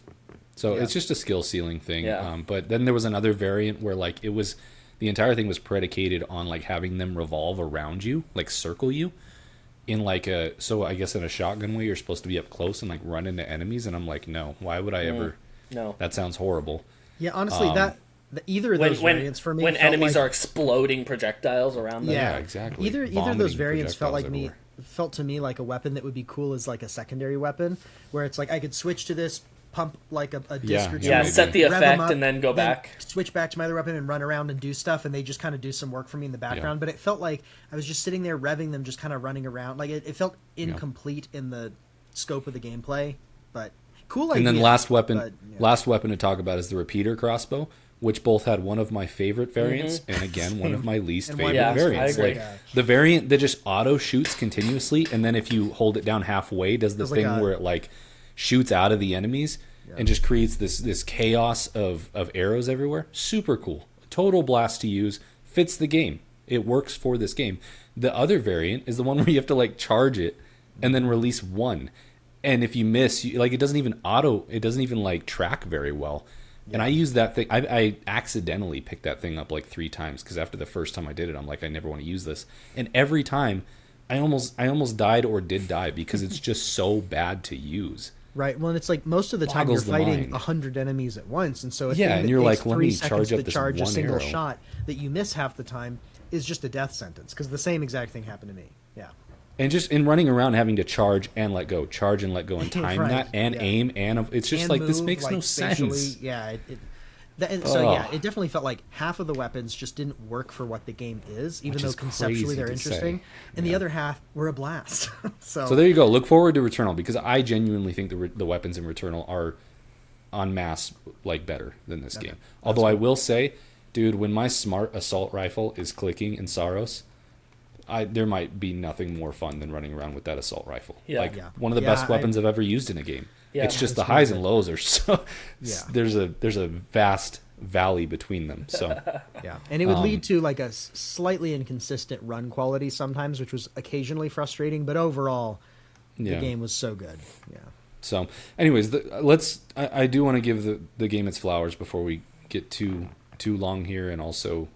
So it's just a skill ceiling thing. Yeah. But then there was another variant where like it was. The entire thing was predicated on like having them revolve around you, like circle you, in like so I guess in a shotgun way you're supposed to be up close and like run into enemies, and I'm like, no, why would I ever? No, that sounds horrible. Yeah, honestly, either of those variants for me when enemies are exploding projectiles around them. Yeah, exactly. Either of those variants felt to me like a weapon that would be cool as like a secondary weapon, where it's like I could switch to this. Pump like a disc or two. Yeah, set the effect and then go back. Switch back to my other weapon and run around and do stuff, and they just kind of do some work for me in the background. But it felt like I was just sitting there revving them, just kind of running around. Like it felt incomplete in the scope of the gameplay, but cool idea. And then last weapon to talk about is the repeater crossbow, which both had one of my favorite variants and again one of my least favorite variants. Like the variant that just auto shoots continuously, and then if you hold it down halfway, does the thing where it like shoots out of the enemies. and just creates this chaos of arrows everywhere. Super cool. Total blast to use. Fits the game. It works for this game. The other variant is the one where you have to like charge it and then release one. And if you miss, like it doesn't even like track very well. And I use that thing. I accidentally picked that thing up like 3 times because after the first time I did it, I'm like, I never want to use this. And every time, I almost died or did die because it's just so bad to use. Right. Well, and it's like most of the time Boggles you're fighting mind. 100 enemies at once, and so and you're like, let me charge up to this charge a one single arrow. shot that you miss half the time is just a death sentence. Because the same exact thing happened to me. Yeah. And just in running around having to charge and let go, and time Right, that and yeah. aim and it's just And like this move, makes no spatially. sense. Yeah. It definitely felt like half of the weapons just didn't work for what the game is, even Which though is conceptually crazy they're to interesting, say. and the Yeah. other half were a blast. So So there you go. Look forward to Returnal because I genuinely think the weapons in Returnal are en masse like better than this game. Although I will say, dude, when my smart assault rifle is clicking in Saros, there might be nothing more fun than running around with that assault rifle. Yeah. Like Yeah. one of the Yeah, best weapons I've ever used in a game. Yeah, It's just the it's highs really and lows are so. Yeah. There's a vast valley between them. So yeah, and it would lead to like a slightly inconsistent run quality sometimes, which was occasionally frustrating. But overall, the yeah. game was so good. Yeah. So, anyways, I do want to give the game its flowers before we get too long here, and also,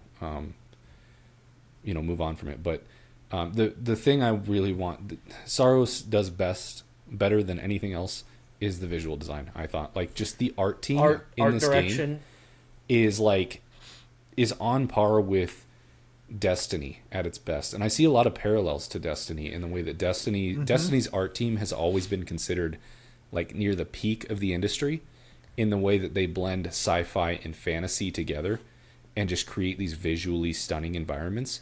move on from it. But the thing I really want, Saros does better than anything else, is the visual design. I thought, like, just the art team in art this direction. game is on par with Destiny at its best, and I see a lot of parallels to Destiny in the way that Destiny's art team has always been considered like near the peak of the industry in the way that they blend sci-fi and fantasy together and just create these visually stunning environments.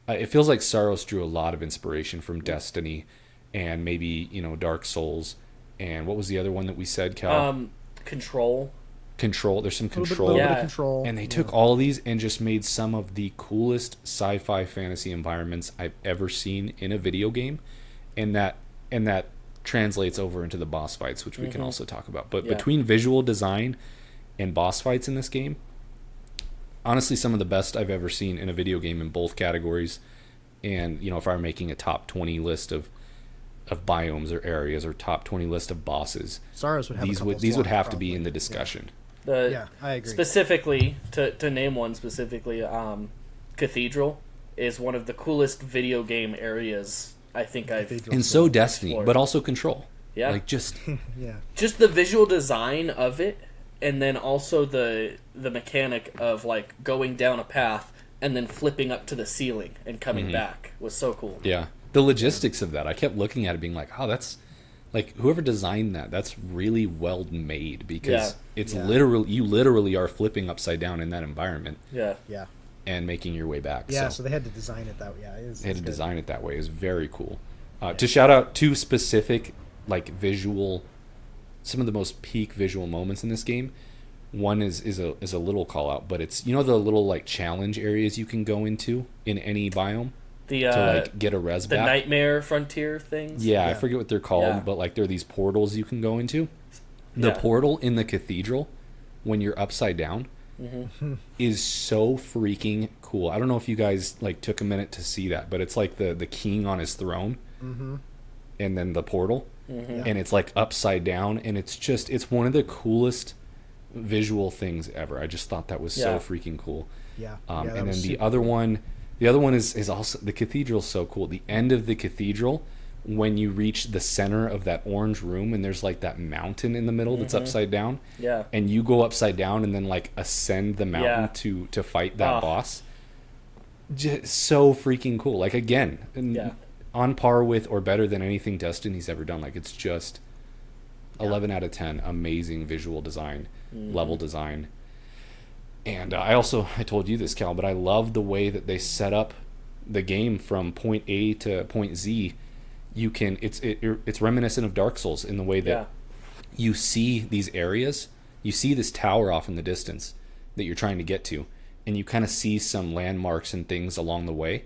It feels like Saros drew a lot of inspiration from Destiny and maybe Dark Souls, and what was the other one that we said, Cal? Control. Control. There's some Little Control. bit of Yeah. control. And they took all of these and just made some of the coolest sci-fi fantasy environments I've ever seen in a video game, and that translates over into the boss fights, which we can also talk about. But Yeah. between visual design and boss fights in this game, honestly, some of the best I've ever seen in a video game in both categories. And if I were making a top 20 list of biomes or areas or top 20 list of bosses, Saros would have these would have to be in the discussion. Yeah, I agree. Specifically, to name one specifically, Cathedral is one of the coolest video game areas I think I've. Cathedral. And so Destiny, Explored. but also Control. Yeah. Like just Yeah. Just the visual design of it, and then also the mechanic of like going down a path and then flipping up to the ceiling and coming back was so cool. yeah. The logistics of that, I kept looking at it being like, oh, that's like whoever designed that's really well made because it's Yeah. you literally are flipping upside down in that environment Yeah. Yeah. and making your way back. Yeah. So So they had to design it that way. Yeah. they had to design it that way. It was very cool. To shout out 2 specific like some of the most peak visual moments in this game. One is a little call out, but it's the little like challenge areas you can go into in any biome The to like get a res the back. Nightmare Frontier things. Yeah, I Yeah. forget what they're called, Yeah. but like there are these portals you can go into. The Yeah. portal in the cathedral when you're upside down is so freaking cool. I don't know if you guys like took a minute to see that, but it's like the king on his throne, and then the portal, and it's like upside down, and it's one of the coolest visual things ever. I just thought that was so Yeah. freaking cool. Yeah. And that then was the super other cool. one, is also the cathedral's so cool. The end of the cathedral, when you reach the center of that orange room, and there's like that mountain in the middle that's upside down, Yeah. and you go upside down and then like ascend the mountain to fight that boss. Just so freaking cool. Like again, Yeah. on par with or better than anything Destiny's ever done. Like it's just 11 out of 10. Amazing visual design, level design. And I told you this, Cal, but I love the way that they set up the game from point A to point Z. You can it's reminiscent of Dark Souls in the way that Yeah. you see these areas, you see this tower off in the distance that you're trying to get to, and you kind of see some landmarks and things along the way,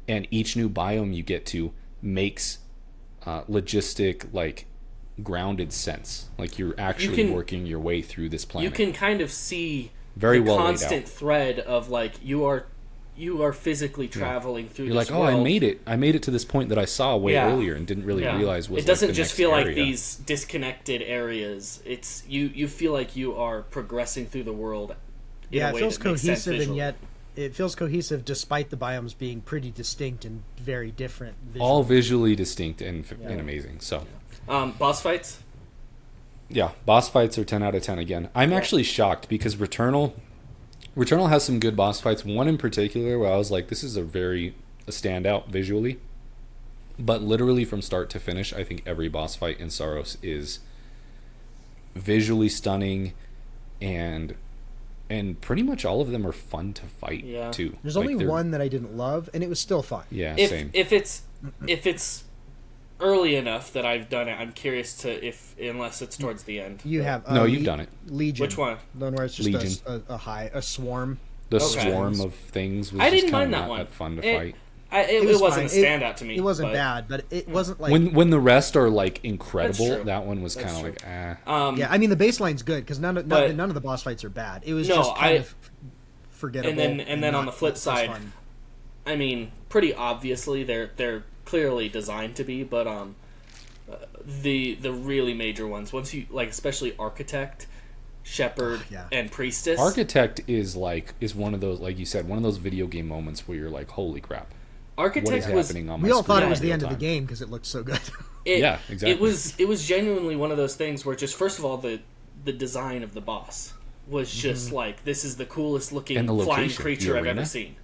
and each new biome you get to makes logistic like grounded sense. Like you're actually working your way through this planet. You can kind of see very the well constant thread of like you are physically traveling through. You're this like, oh, world. I made it to this point that I saw way earlier and didn't really realize was. It doesn't like, the just next feel area. like these disconnected areas. It's you feel like you are progressing through the world. Yeah, it feels cohesive, and yet it feels cohesive despite the biomes being pretty distinct and very different. Visually. All visually distinct and amazing. So, boss fights. Yeah, boss fights are 10 out of 10 again. I'm actually shocked because Returnal has some good boss fights. One in particular where I was like, this is a standout visually. But literally from start to finish, I think every boss fight in Saros is visually stunning, and pretty much all of them are fun to fight too. There's only one that I didn't love, and it was still fun. Yeah, same. If it's early enough that I've done it, I'm curious to unless it's towards the end. You have you've done it. Legion. Which one? The one where it's just a swarm. The swarm of things was I just didn't kind mind of that not one. that fun to fight. It wasn't a standout to me. It wasn't bad, but it wasn't like when the rest are like incredible. That's true. That one was kind of like yeah, I mean the baseline's good because none of the boss fights are bad. It was just kind of forgettable. And then on the flip side, I mean, pretty obviously they're clearly designed to be, but the really major ones, once you like, especially Architect, Shepherd, and Priestess. Architect is one of those, like you said, one of those video game moments where you're like, holy crap. Architect was. We all thought it was the end of the game because it looked so good. Yeah, exactly. It was genuinely one of those things where just first of all the design of the boss was just like, this is the coolest looking flying creature I've ever seen.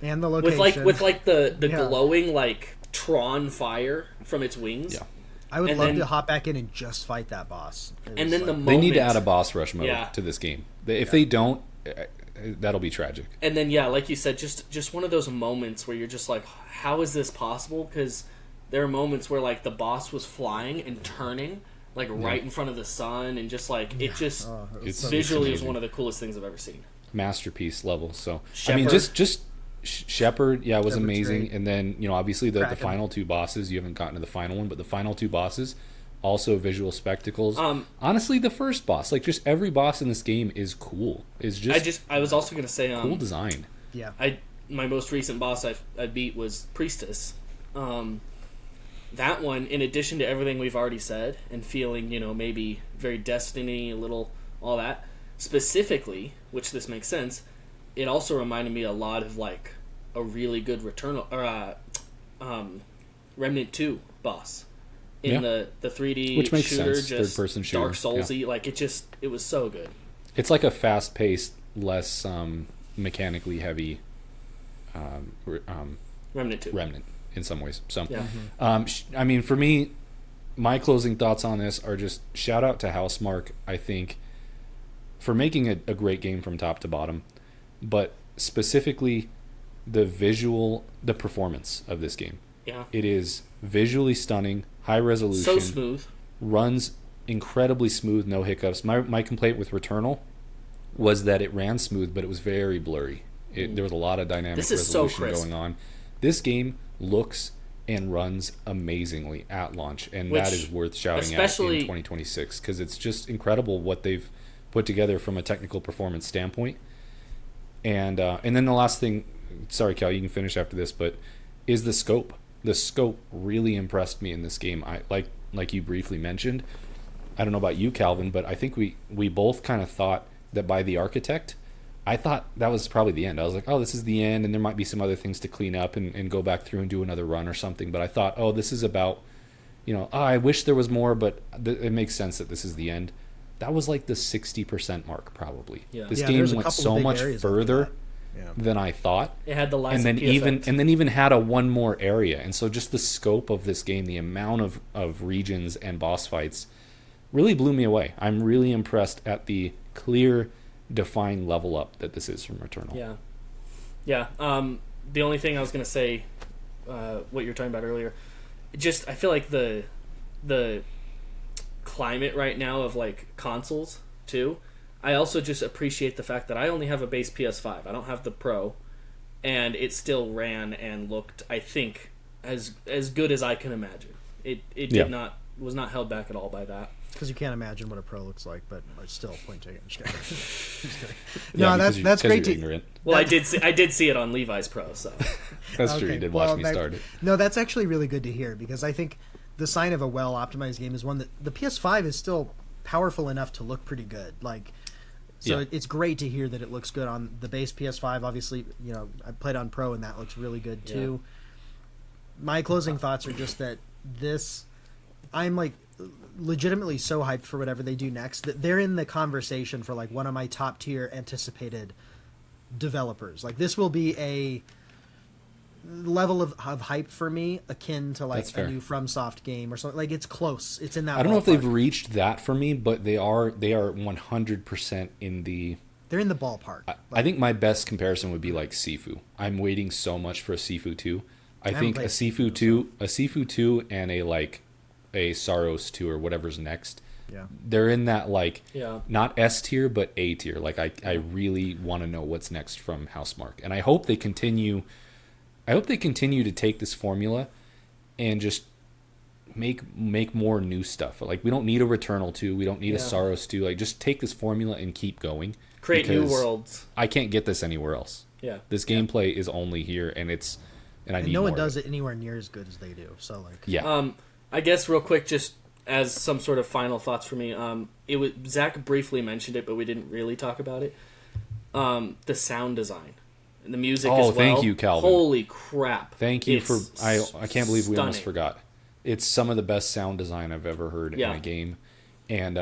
And the location with the glowing like Tron fire from its wings. Yeah. I would love to hop back in and just fight that boss. And then the moment they need to add a boss rush mode to this game. If they don't, that'll be tragic. And then like you said, just one of those moments where you're just like, how is this possible? Because there are moments where like the boss was flying and turning like right in front of the sun, and just like it's visually was one of the coolest things I've ever seen. Masterpiece level. So Shepherd. I mean, just Shepherd, was Shepherd's amazing. great. And then obviously the final two bosses. You haven't gotten to the final one, but the final two bosses, also visual spectacles. Honestly, the first boss, like just every boss in this game is cool. I was also gonna say cool design. Yeah. My most recent boss I beat was Priestess. That one, in addition to everything we've already said, and feeling, maybe very Destiny, a little, all that, specifically, which this makes sense, it also reminded me a lot of, like, a really good Returnal, or, Remnant 2 boss. In the 3D which makes shooter, sense. just third-person shooter. Dark Soulsy, like, it was so good. It's like a fast-paced, less mechanically heavy Remnant 2. Remnant. In some ways. So, yeah. I mean, for me, my closing thoughts on this are just shout out to Housemarque, I think, for making a great game from top to bottom, but specifically the performance of this game. Yeah. It is visually stunning, high resolution. So smooth. Runs incredibly smooth, no hiccups. My complaint with Returnal was that it ran smooth, but it was very blurry. There was a lot of dynamic resolution going on. This game looks and runs amazingly at launch, and that is worth shouting out in 2026 because it's just incredible what they've put together from a technical performance standpoint. And then the last thing, sorry Cal, you can finish after this, but is the scope. The scope really impressed me in this game. I like you briefly mentioned. I don't know about you, Calvin, but I think we both kind of thought that by the Architect, I thought that was probably the end. I was like, oh, this is the end, and there might be some other things to clean up and go back through and do another run or something. But I thought, oh, this is about, I wish there was more, but it makes sense that this is the end. That was like the 60% mark, probably. Yeah. This game went so much further than I thought. It had the and then even had a one more area. And so just the scope of this game, the amount of regions and boss fights really blew me away. I'm really impressed at the clear, defined level up that this is from Returnal. Yeah. The only thing I was going to say, what you were talking about earlier, just I feel like the climate right now of like consoles too. I also just appreciate the fact that I only have a base PS5. I don't have the Pro, and it still ran and looked, I think, as good as I can imagine. It did not was not held back at all by that. Because you can't imagine what a pro looks like, but still, point taken. Just kidding. Just kidding. Yeah, No, that's great to. ignorant. Well, I did see it on Levi's Pro, so That's true. Okay, You did well, watch me start it. No, that's actually really good to hear because I think the sign of a well-optimized game is one that the PS5 is still powerful enough to look pretty good. Like, so Yeah. it's great to hear that it looks good on the base PS5. Obviously, I played on Pro and that looks really good too. My closing thoughts are just that I'm like legitimately so hyped for whatever they do next that they're in the conversation for like one of my top tier anticipated developers. Like this will be a level of hype for me akin to like a new FromSoft game or something. Like it's close. It's in that. I don't know if ballpark. they've reached that for me, but they are 100% in the. They're in the ballpark. I think my best comparison would be like Sifu. I'm waiting so much for a Sifu 2. I think a Sifu 2 and a Saros 2 or whatever's next. Yeah. They're in that not S tier but A tier. Like I really want to know what's next from Housemarque. And I hope they continue to take this formula and just make more new stuff. Like we don't need a Returnal 2, we don't need a Saros 2. Like just take this formula and keep going. Create new worlds. I can't get this anywhere else. Yeah. This gameplay is only here and I need no one more does it anywhere near as good as they do. So like Yeah. I guess real quick, just as some sort of final thoughts for me, Zach briefly mentioned it, but we didn't really talk about it. The sound design and the music as well. Thank you, Calvin. Holy crap! Thank you for I can't believe we almost stunning. forgot. It's some of the best sound design I've ever heard in a game, and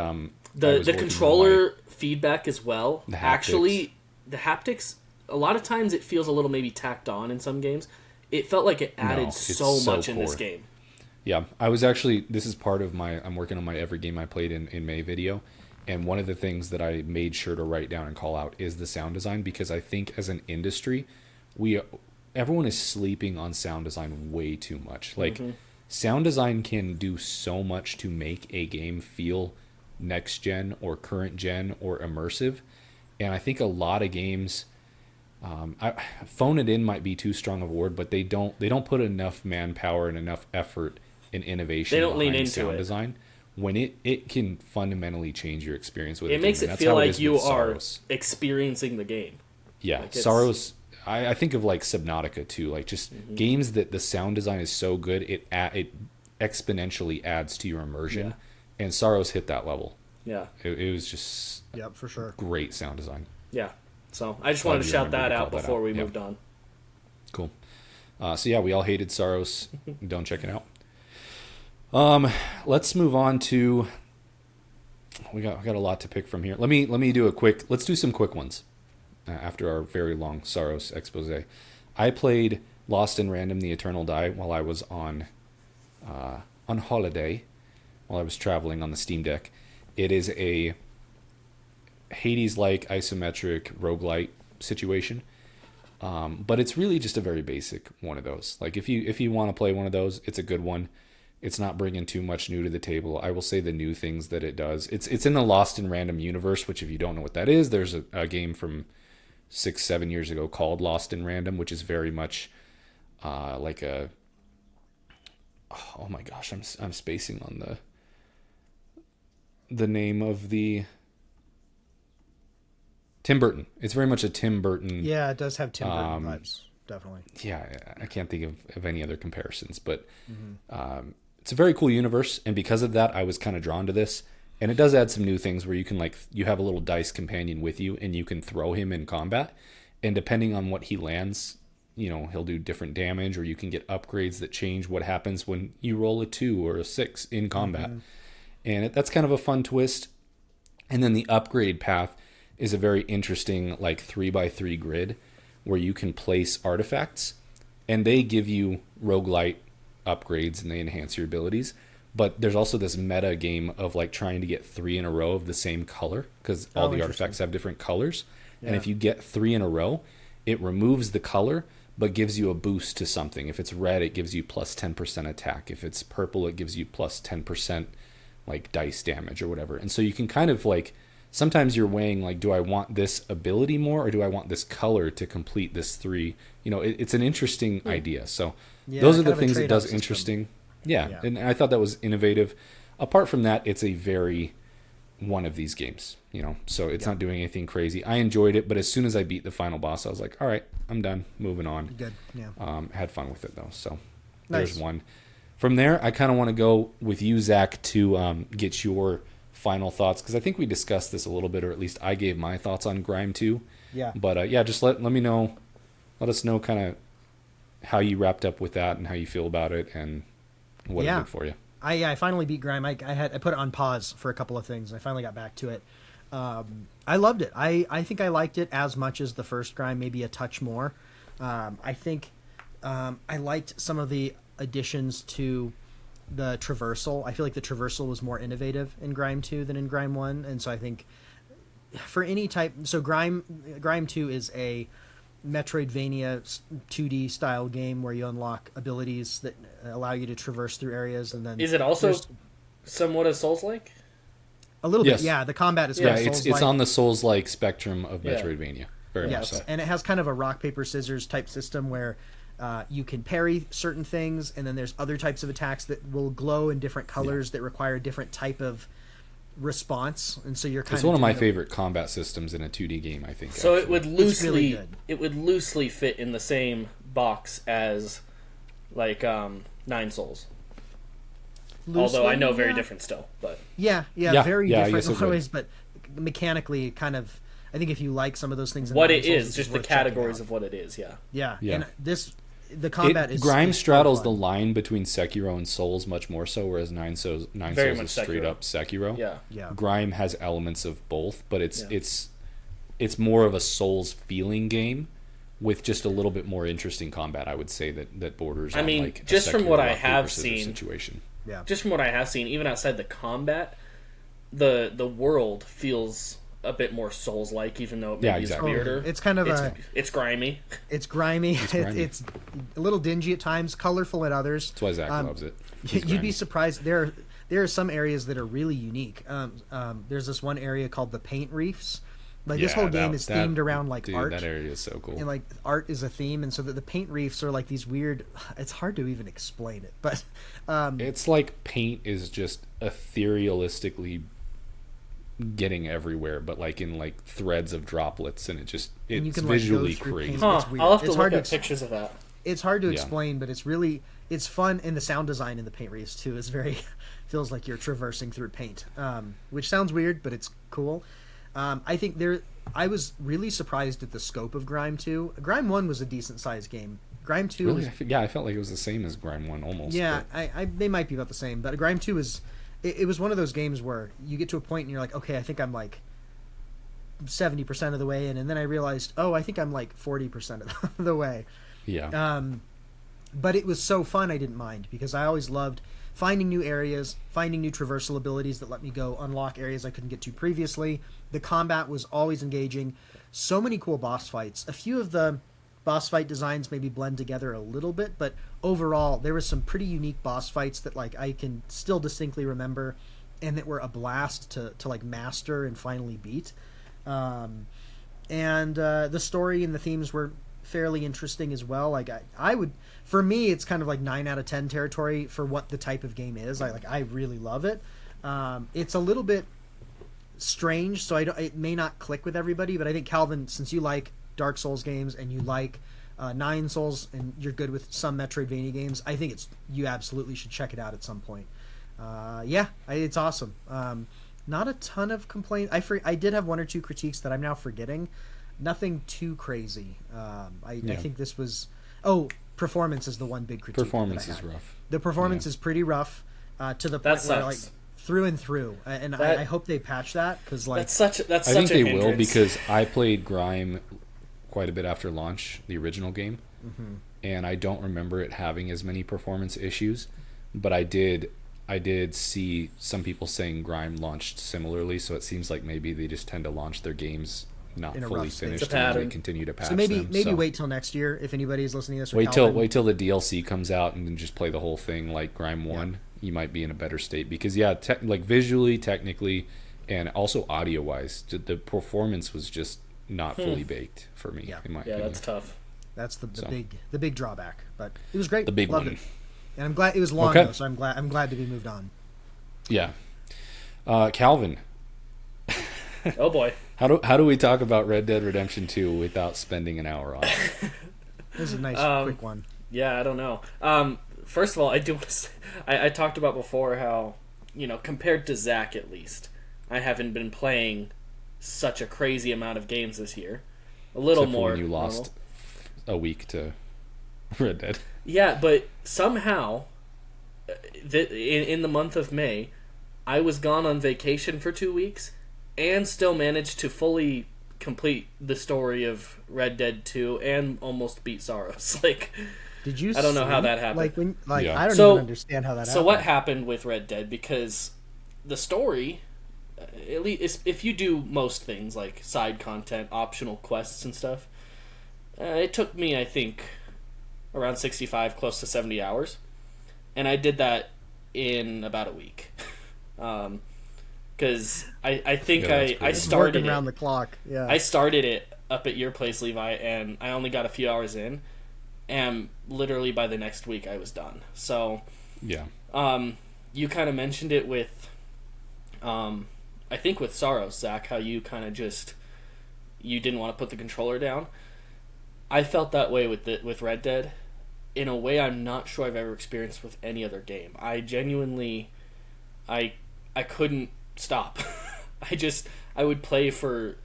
the controller feedback as well. The haptics. Actually, the haptics. A lot of times it feels a little maybe tacked on in some games. It felt like it added so much in this game. Yeah, I was actually. This is part of I'm working on my every game I played in May video, and one of the things that I made sure to write down and call out is the sound design because I think as an industry, everyone is sleeping on sound design way too much. Like, sound design can do so much to make a game feel next gen or current gen or immersive, and I think a lot of games. Phone it in might be too strong of a word, but they don't put enough manpower and enough effort and innovation. They don't lean into sound it. Design when it can fundamentally change your experience with it. It makes it feel like you are experiencing the game. Yeah, like Saros. I think of like Subnautica too, like just games that the sound design is so good it exponentially adds to your immersion, and Saros hit that level. Yeah, it was just for sure great sound design. Yeah. So I just wanted to shout that out before we moved on. Cool. So yeah, we all hated Saros. Don't check it out. Let's move on to. We got a lot to pick from here. Let me do let's do some quick ones. After our very long Saros expose, I played Lost in Random: The Eternal Die while I was on holiday, while I was traveling on the Steam Deck. It is a Hades-like isometric roguelite situation, but it's really just a very basic one of those. Like if you want to play one of those, it's a good one. It's not bringing too much new to the table. I will say the new things that it does. It's in the Lost in Random universe, which if you don't know what that is, there's a game from 6-7 years ago called Lost in Random, which is very much like a. Oh my gosh, I'm spacing on the name of the. Tim Burton. It's very much a Tim Burton. Yeah, it does have Tim Burton vibes, definitely. Yeah, I can't think of any other comparisons, but it's a very cool universe, and because of that, I was kind of drawn to this. And it does add some new things where you can you have a little dice companion with you, and you can throw him in combat, and depending on what he lands, he'll do different damage, or you can get upgrades that change what happens when you roll a 2 or a 6 in combat, and that's kind of a fun twist. And then the upgrade path is a very interesting 3x3 grid where you can place artifacts, and they give you roguelite upgrades and they enhance your abilities. But there's also this meta game of trying to get 3 in a row of the same color, because all the artifacts have different colors. Yeah. And if you get 3 in a row, it removes the color but gives you a boost to something. If it's red, it gives you plus 10% attack. If it's purple, it gives you plus 10% dice damage or whatever. And so you can kind of sometimes you're weighing do I want this ability more, or do I want this color to complete this 3? It's an interesting idea. So those are the things it does interesting. Yeah, and I thought that was innovative. apart from that, it's a very one of these games, so it's Yeah. not doing anything crazy. I enjoyed it, but as soon as I beat the final boss, I was like, all right, I'm done, moving on. Good. Yeah. Had fun with it though, so Nice. there's one. From there, I kind of want to go with you, Zach, to get your final thoughts, because I think we discussed this a little bit, or at least I gave my thoughts on Grime 2. Yeah. But yeah, just let me know, let us know kind of how you wrapped up with that and how you feel about it and what it did for you. I finally beat Grime. I put it on pause for a couple of things. I finally got back to it. I loved it. I think I liked it as much as the first Grime, maybe a touch more. I think I liked some of the additions to the traversal. I feel like the traversal was more innovative in Grime 2 than in Grime 1, and so I think for any type, so Grime 2 is a Metroidvania 2D style game where you unlock abilities that allow you to traverse through areas, and then Is it also somewhat a Souls-like? a little Yes. bit? Yeah, the combat is Yeah, kind of it's on the Souls-like spectrum of Yeah. Metroidvania. Very much Yes, so. and it has kind of a rock paper scissors type system where you can parry certain things, and then there's other types of attacks that will glow in different colors that require a different type of response, and so you're kind It's of one of my doing favorite combat systems in a 2D game, I think. So actually. It's really good. it would loosely fit in the same box as like Nine Souls. Although I know very different still, but Yeah, Yeah, very yeah, I different guess in it a lot of would. ways, but mechanically, kind of. I think if you like some of those things, in what Nine it Souls, is, it's just the worth checking categories out. of what it is, yeah. Yeah, Yeah. and the combat is Grime is straddles the fun. line between Sekiro and Souls much more so, whereas Nine Souls Very is much straight Sekiro. up Sekiro. Yeah. Yeah, Grime has elements of both, but Yeah. it's more of a Souls feeling game with just a little bit more interesting combat. I would say that borders. I on mean, like a just from Sekiro what I rock, paper, have scissors seen- situation. yeah. Just from what I have seen, even outside the combat, the world feels a bit more Souls-like, even though it Yeah, maybe exactly. is weirder. It's kind of It's grimy. it's grimy. grimy. It's a little dingy at times, colorful at others. That's why Zach loves it. He's You'd be grimy. surprised. There are some areas that are really unique. There's this one area called the Paint Reefs. Like this Yeah, whole game that- is that- themed around like dude, art, That area is so cool. and like art is a theme, and so the Paint Reefs are like these weird. It's hard to even explain it, but It's like paint is just etherealistically getting everywhere, but like in like threads of droplets, and and you it's can like visually go through crazy. paint. Huh. It's weird. I'll have to It's look hard to at ex- pictures of that. It's hard to Yeah. explain, but it's fun, and the sound design in the Paint Reefs too is very feels like you're traversing through paint, which sounds weird, but it's cool. I think I was really surprised at the scope of Grime 2. Grime 1 was a decent sized game. Grime 2 Really, was, I felt like it was the same as Grime 1 almost. yeah, but- they might be about the same, but Grime 2 is it was one of those games where you get to a point and you're like, okay, I think I'm like 70% of the way in, and then I realized, oh, I think I'm like 40% of the way. yeah. But it was so fun, I didn't mind, because I always loved finding new areas, finding new traversal abilities that let me go unlock areas I couldn't get to previously. The combat was always engaging. So many cool boss fights. A few of the boss fight designs maybe blend together a little bit, but overall there was some pretty unique boss fights that like I can still distinctly remember and that were a blast to like master and finally beat. And the story and the themes were fairly interesting as well. Like I would, for me, it's kind of like 9 out of 10 territory for what the type of game is. I really love it. It's a little bit strange, so it may not click with everybody. But I think Calvin, since you like Dark Souls games and you like Nine Souls and you're good with some Metroidvania games, I think you absolutely should check it out at some point. It's awesome. Not a ton of complaints. I did have one or two critiques that I'm now forgetting. Nothing too crazy. I think this was... Oh, performance is the one big critique. Performance that I is had. rough. The performance is pretty rough to the point where, like, sucks. through and through. And I hope they patch that, because, like... That's such I think a they hindrance. will, because I played Grime quite a bit after launch, the original game, and I don't remember it having as many performance issues, but I did see some people saying Grime launched similarly, so it seems like maybe they just tend to launch their games not In a fully rough state. finished It's a and then pattern. they continue to patch So maybe them. wait till next year if anybody's listening to this. or Wait Calvin. till the DLC comes out and then just play the whole thing like Grime 1. You might be in a better state, because like visually, technically, and also audio wise, the performance was just not fully baked for me. Yeah. In my Yeah, opinion. that's tough. That's the So. big drawback. But it was great. The big Loved one. it. And I'm glad it was long Okay. though, so I'm glad to be moved on. Yeah. Calvin, Oh boy. how do we talk about Red Dead Redemption 2 without spending an hour on it? This is a nice quick one. Yeah, I don't know. First of all, I do want to say, I talked about before how, compared to Zach at least, I haven't been playing such a crazy amount of games this year. A little Except for more. when you lost a week to Red Dead. Yeah, but somehow, in the month of May, I was gone on vacation for 2 weeks and still managed to fully complete the story of Red Dead 2 and almost beat Saros. Did you? I don't know how sleep? that happened. I don't So- even understand how that happened. So what happened with Red Dead? Because the story, at least if you do most things like side content, optional quests and stuff, it took me, I think, around 65, close to 70 hours, and I did that in about a week. Because I think Yeah, that's I crazy. started working it. around the clock. Yeah. I started it up at your place, Levi, and I only got a few hours in, and literally by the next week I was done. So, Yeah. you kind of mentioned it with, I think with Saros, Zach, how you kind of you didn't want to put the controller down. I felt that way with Red Dead, in a way I'm not sure I've ever experienced with any other game. I genuinely, I couldn't stop. I would play for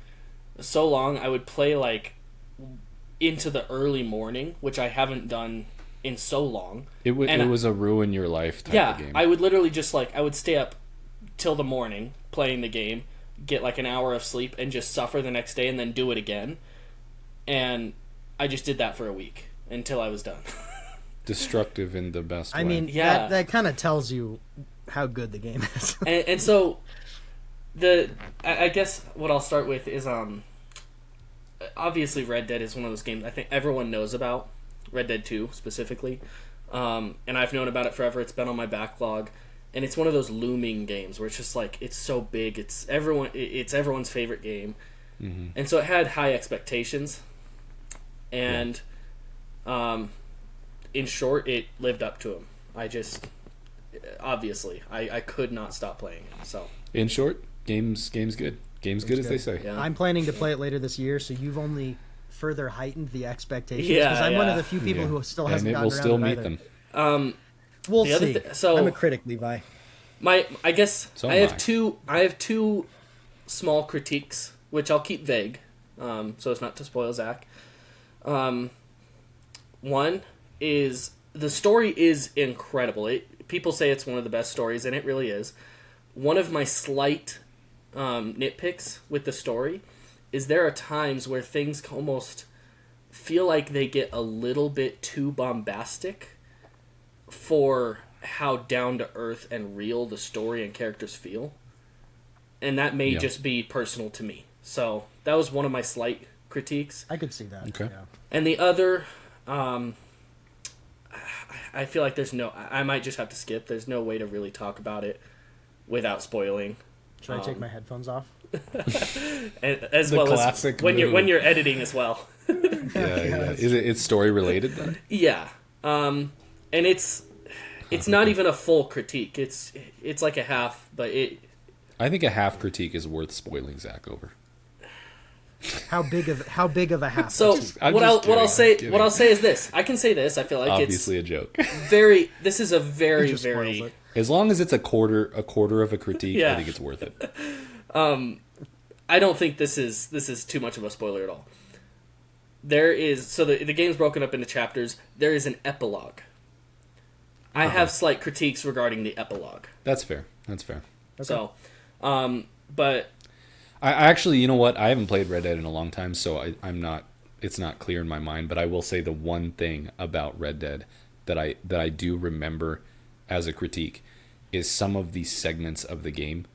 so long. I would play into the early morning, which I haven't done in so long. It was a ruin your life type of game. I would literally I would stay up till the morning playing the game, get an hour of sleep, and just suffer the next day, and then do it again. And I just did that for a week until I was done. Destructive in the best way. I mean, Yeah. that kind of tells you how good the game is. and so I guess what I'll start with is obviously Red Dead is one of those games I think everyone knows about, Red Dead 2 specifically, and I've known about it forever. It's been on my backlog, and it's one of those looming games where it's just it's so big, it's everyone's favorite game. Mm-hmm. And so it had high expectations, and in short, it lived up to them. I could not stop playing it. So In short, game's good. Game's good, as they say. yeah. I'm planning to play it later this year, so you've only further heightened the expectations. Yeah, Because I'm one of yeah. the few people Yeah. who still And hasn't it gotten will around still to it meet either. them. We'll The other see. so I'm a critic, Levi. I guess So I am have I. two small critiques, which I'll keep vague, so as not to spoil Zach. One is the story is incredible. People say it's one of the best stories, and it really is. One of my slight nitpicks with the story is there are times where things almost feel like they get a little bit too bombastic for how down to earth and real the story and characters feel. And that may Yeah. just be personal to me. So that was one of my slight critiques. I could see that. Okay. Yeah. And the other, I feel like I might just have to skip. There's no way to really talk about it without spoiling. Should I take my headphones off? As The well as classic when move. you're editing as well. Yeah. It's story related then? Yeah. And it's not even a full critique. It's like a half, but I think a half critique is worth spoiling Zach over. How big of a half? so I'm what just I'll say kidding. what I'll say is this. I can say this. I feel like Obviously a joke. this is a It very just spoils very it. As long as it's a quarter of a critique, Yeah. I think it's worth it. I don't think this is too much of a spoiler at all. There is the game's broken up into chapters. There is an epilogue. I have slight critiques regarding the epilogue. That's fair. Okay. So, but I actually, you know what? I haven't played Red Dead in a long time, so I'm not. It's not clear in my mind. But I will say the one thing about Red Dead that I do remember as a critique is some of these segments of the game,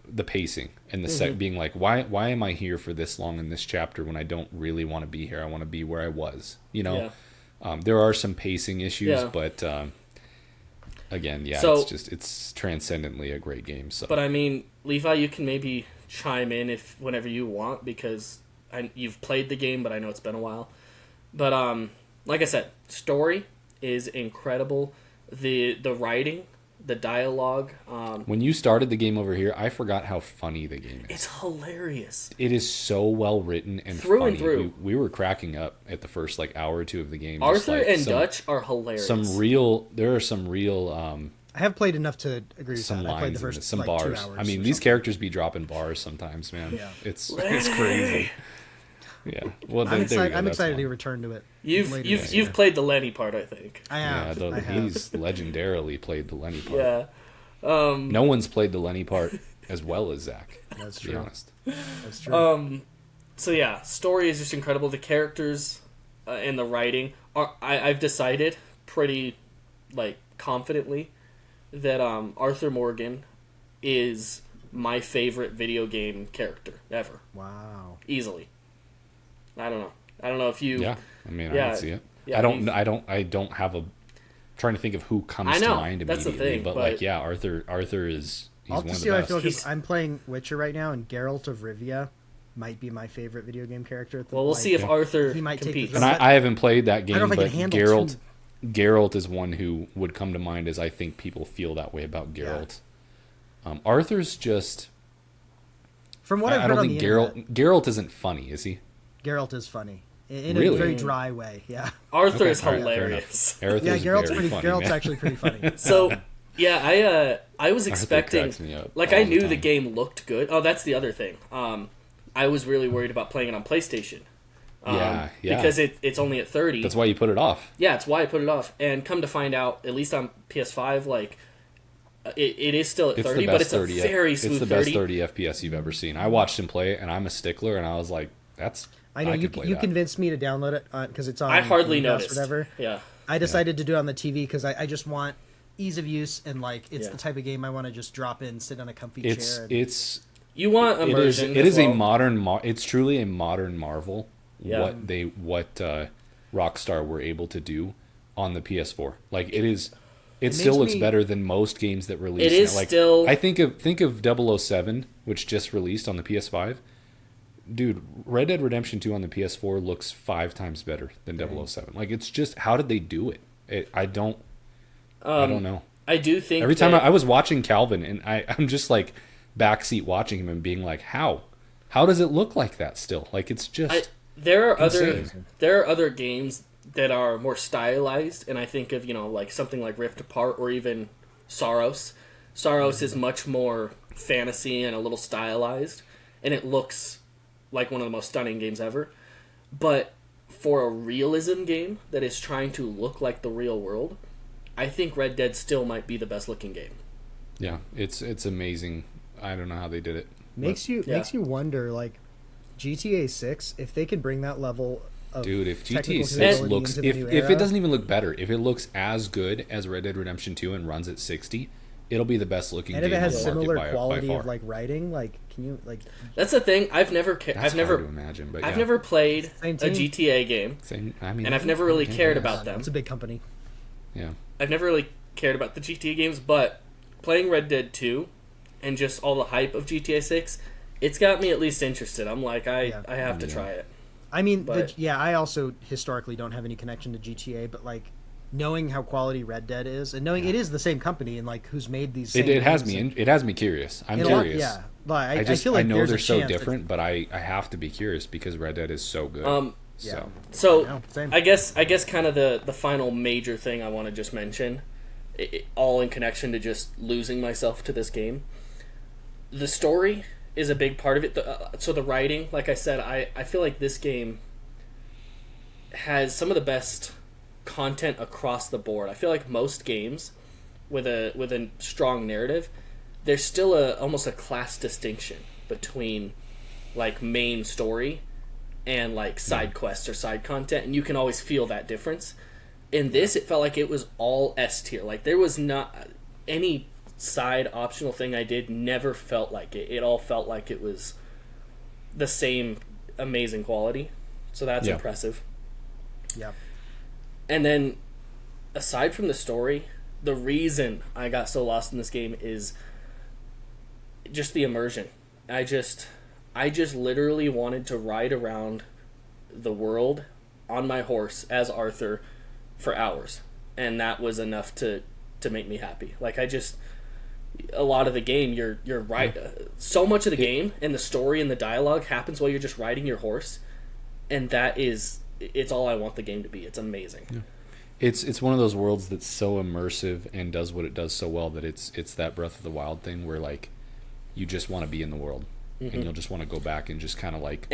the pacing and the being like, why am I here for this long in this chapter when I don't really want to be here? I want to be where I was. You know, there are some pacing issues, but again, So- it's transcendently a great game. So, But I mean, Levi, you can maybe chime in whenever you want because you've played the game, but I know it's been a while. But like I said, story is incredible. The writing the dialogue. When you started the game over here, I forgot how funny the game is. It's hilarious. It is so well written and Through funny. and through. We were cracking up at the first like hour or two of the game. Arthur and Dutch are hilarious. There are some real I have played enough to agree with some that. I played the lines in first it, some like, bars. 2 hours. I mean, or these something. characters be dropping bars sometimes, man. Yeah. It's crazy. Yeah. Well, I'm excited. I'm That's excited fine. to return to it. You've later you've this you've year. played the Lenny part, I think. I have. I have. He's legendarily played the Lenny part. Yeah. No one's played the Lenny part as well as Zach. That's To be true. honest. That's true. So yeah, story is just incredible. The characters and the writing are. I've decided pretty, like, confidently that Arthur Morgan is my favorite video game character ever, Wow. easily. I don't know if you. Yeah. I mean, Yeah. I can see it. Yeah, I don't have a. Trying to think of who comes I to know, mind that's the immediately, thing, but but- like, yeah, Arthur is. He's I'll one have of to the see how I best. feel because He's- I'm playing Witcher right now, and Geralt of Rivia might be my favorite video game character. At the, Well, we'll like, see if Arthur he might take the competes. And I haven't played that game, don't know if I but can handle Geralt is one who would come to mind as I think people feel that way about Geralt. Arthur's just. From what I I've heard don't on think the internet, Geralt isn't funny, is he? Geralt is funny in Really? a very dry way. Yeah. Arthur Okay, is all right, fair hilarious. Arthur's Yeah, Geralt's very pretty. funny, Geralt's man. actually pretty funny. So yeah, I was Arthur expecting, cracks me up like, all I the knew the time. game looked good. Oh, that's the other thing. I was really worried about playing it on PlayStation. Yeah. Because it's only at 30. That's why you put it off. Yeah, it's why I put it off. And come to find out, at least on PS5, like, it is still at It's 30, the but best it's a 30. very It's smooth the best 30. 30 FPS you've ever seen. I watched him play it, and I'm a stickler, and I was like, "That's." I know you. could play You that. convinced me to download it because it's on. I hardly Game Pass, noticed. Whatever. Yeah. I decided to do it on the TV because I just want ease of use and like it's Yeah. the type of game I want to just drop in, sit on a comfy It's chair. And, it's You want it is immersion. it as is a well. modern it's truly a modern marvel. Yeah. What Rockstar were able to do on the PS4. Like it is. It makes still looks me- better than most games that release. It is now. Like, still- I think of 007, which just released on the PS5. Dude, Red Dead Redemption 2 on the PS4 looks 5 times better than 007. Like it's just how did they do it? I don't know. I do think Every time that- I was watching Calvin, and I'm just like backseat watching him and being like, how does it look like that still? Like it's just there are insane. other games that are more stylized, and I think of like something like Rift Apart or even Saros. Saros is much more fantasy and a little stylized, and it looks like one of the most stunning games ever. But for a realism game that is trying to look like the real world, I think Red Dead still might be the best looking game. yeah, it's amazing. I don't know how they did it. makes you wonder like GTA 6 if they can bring that level of Dude, if GTA technical 6 capability looks, into the if new it era, doesn't even look better, if it looks as good as Red Dead Redemption 2 and runs at 60, it'll be the best looking and game if it has on the market similar by quality far. of like writing, like can you like That's the thing. I've never That's hard to imagine, but I've yeah. never played Same a team. GTA game, Same, I mean, and I've never really yeah, cared yes. about them. it's a big company. Yeah. I've never really cared about the GTA games, but playing Red Dead 2 and just all the hype of GTA 6, it's got me at least interested. I'm like, I have to Yeah. try it. I mean, But- I also historically don't have any connection to GTA, but like knowing how quality Red Dead is, and knowing it is the same company and like who's made these. Same It has games me. and- It has me curious. I'm and a lot- curious. yeah, but I just feel like know there's they're a so chance that- different, but I have to be curious because Red Dead is so good. Yeah. So No, same. I guess kind of the final major thing I want to just mention, all in connection to just losing myself to this game. The story is a big part of it. So the writing, like I said, I feel like this game has some of the best content across the board. I feel like most games with a strong narrative, there's still almost a class distinction between like main story and like side quests or side content, and you can always feel that difference. In this, it felt like it was all S tier. Like there was not any side optional thing I did never felt like it. It all felt like it was the same amazing quality. So that's Yeah. impressive. Yeah. And then, aside from the story, the reason I got so lost in this game is just the immersion. I just literally wanted to ride around the world on my horse as Arthur for hours, and that was enough to to make me happy. Like, a lot of the game, you're right. So much of the game and the story and the dialogue happens while you're just riding your horse, and it's all I want the game to be. It's amazing. Yeah. It's one of those worlds that's so immersive and does what it does so well that it's that Breath of the Wild thing where like you just want to be in the world, and you'll just want to go back and just kind of like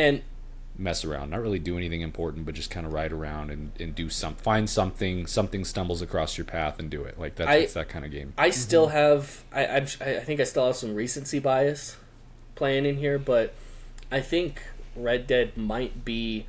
mess around, not really do anything important, but just kind of ride around and do find something stumbles across your path and do it. Like it's that kind of game. I still have I think I still have some recency bias playing in here, but I think Red Dead might be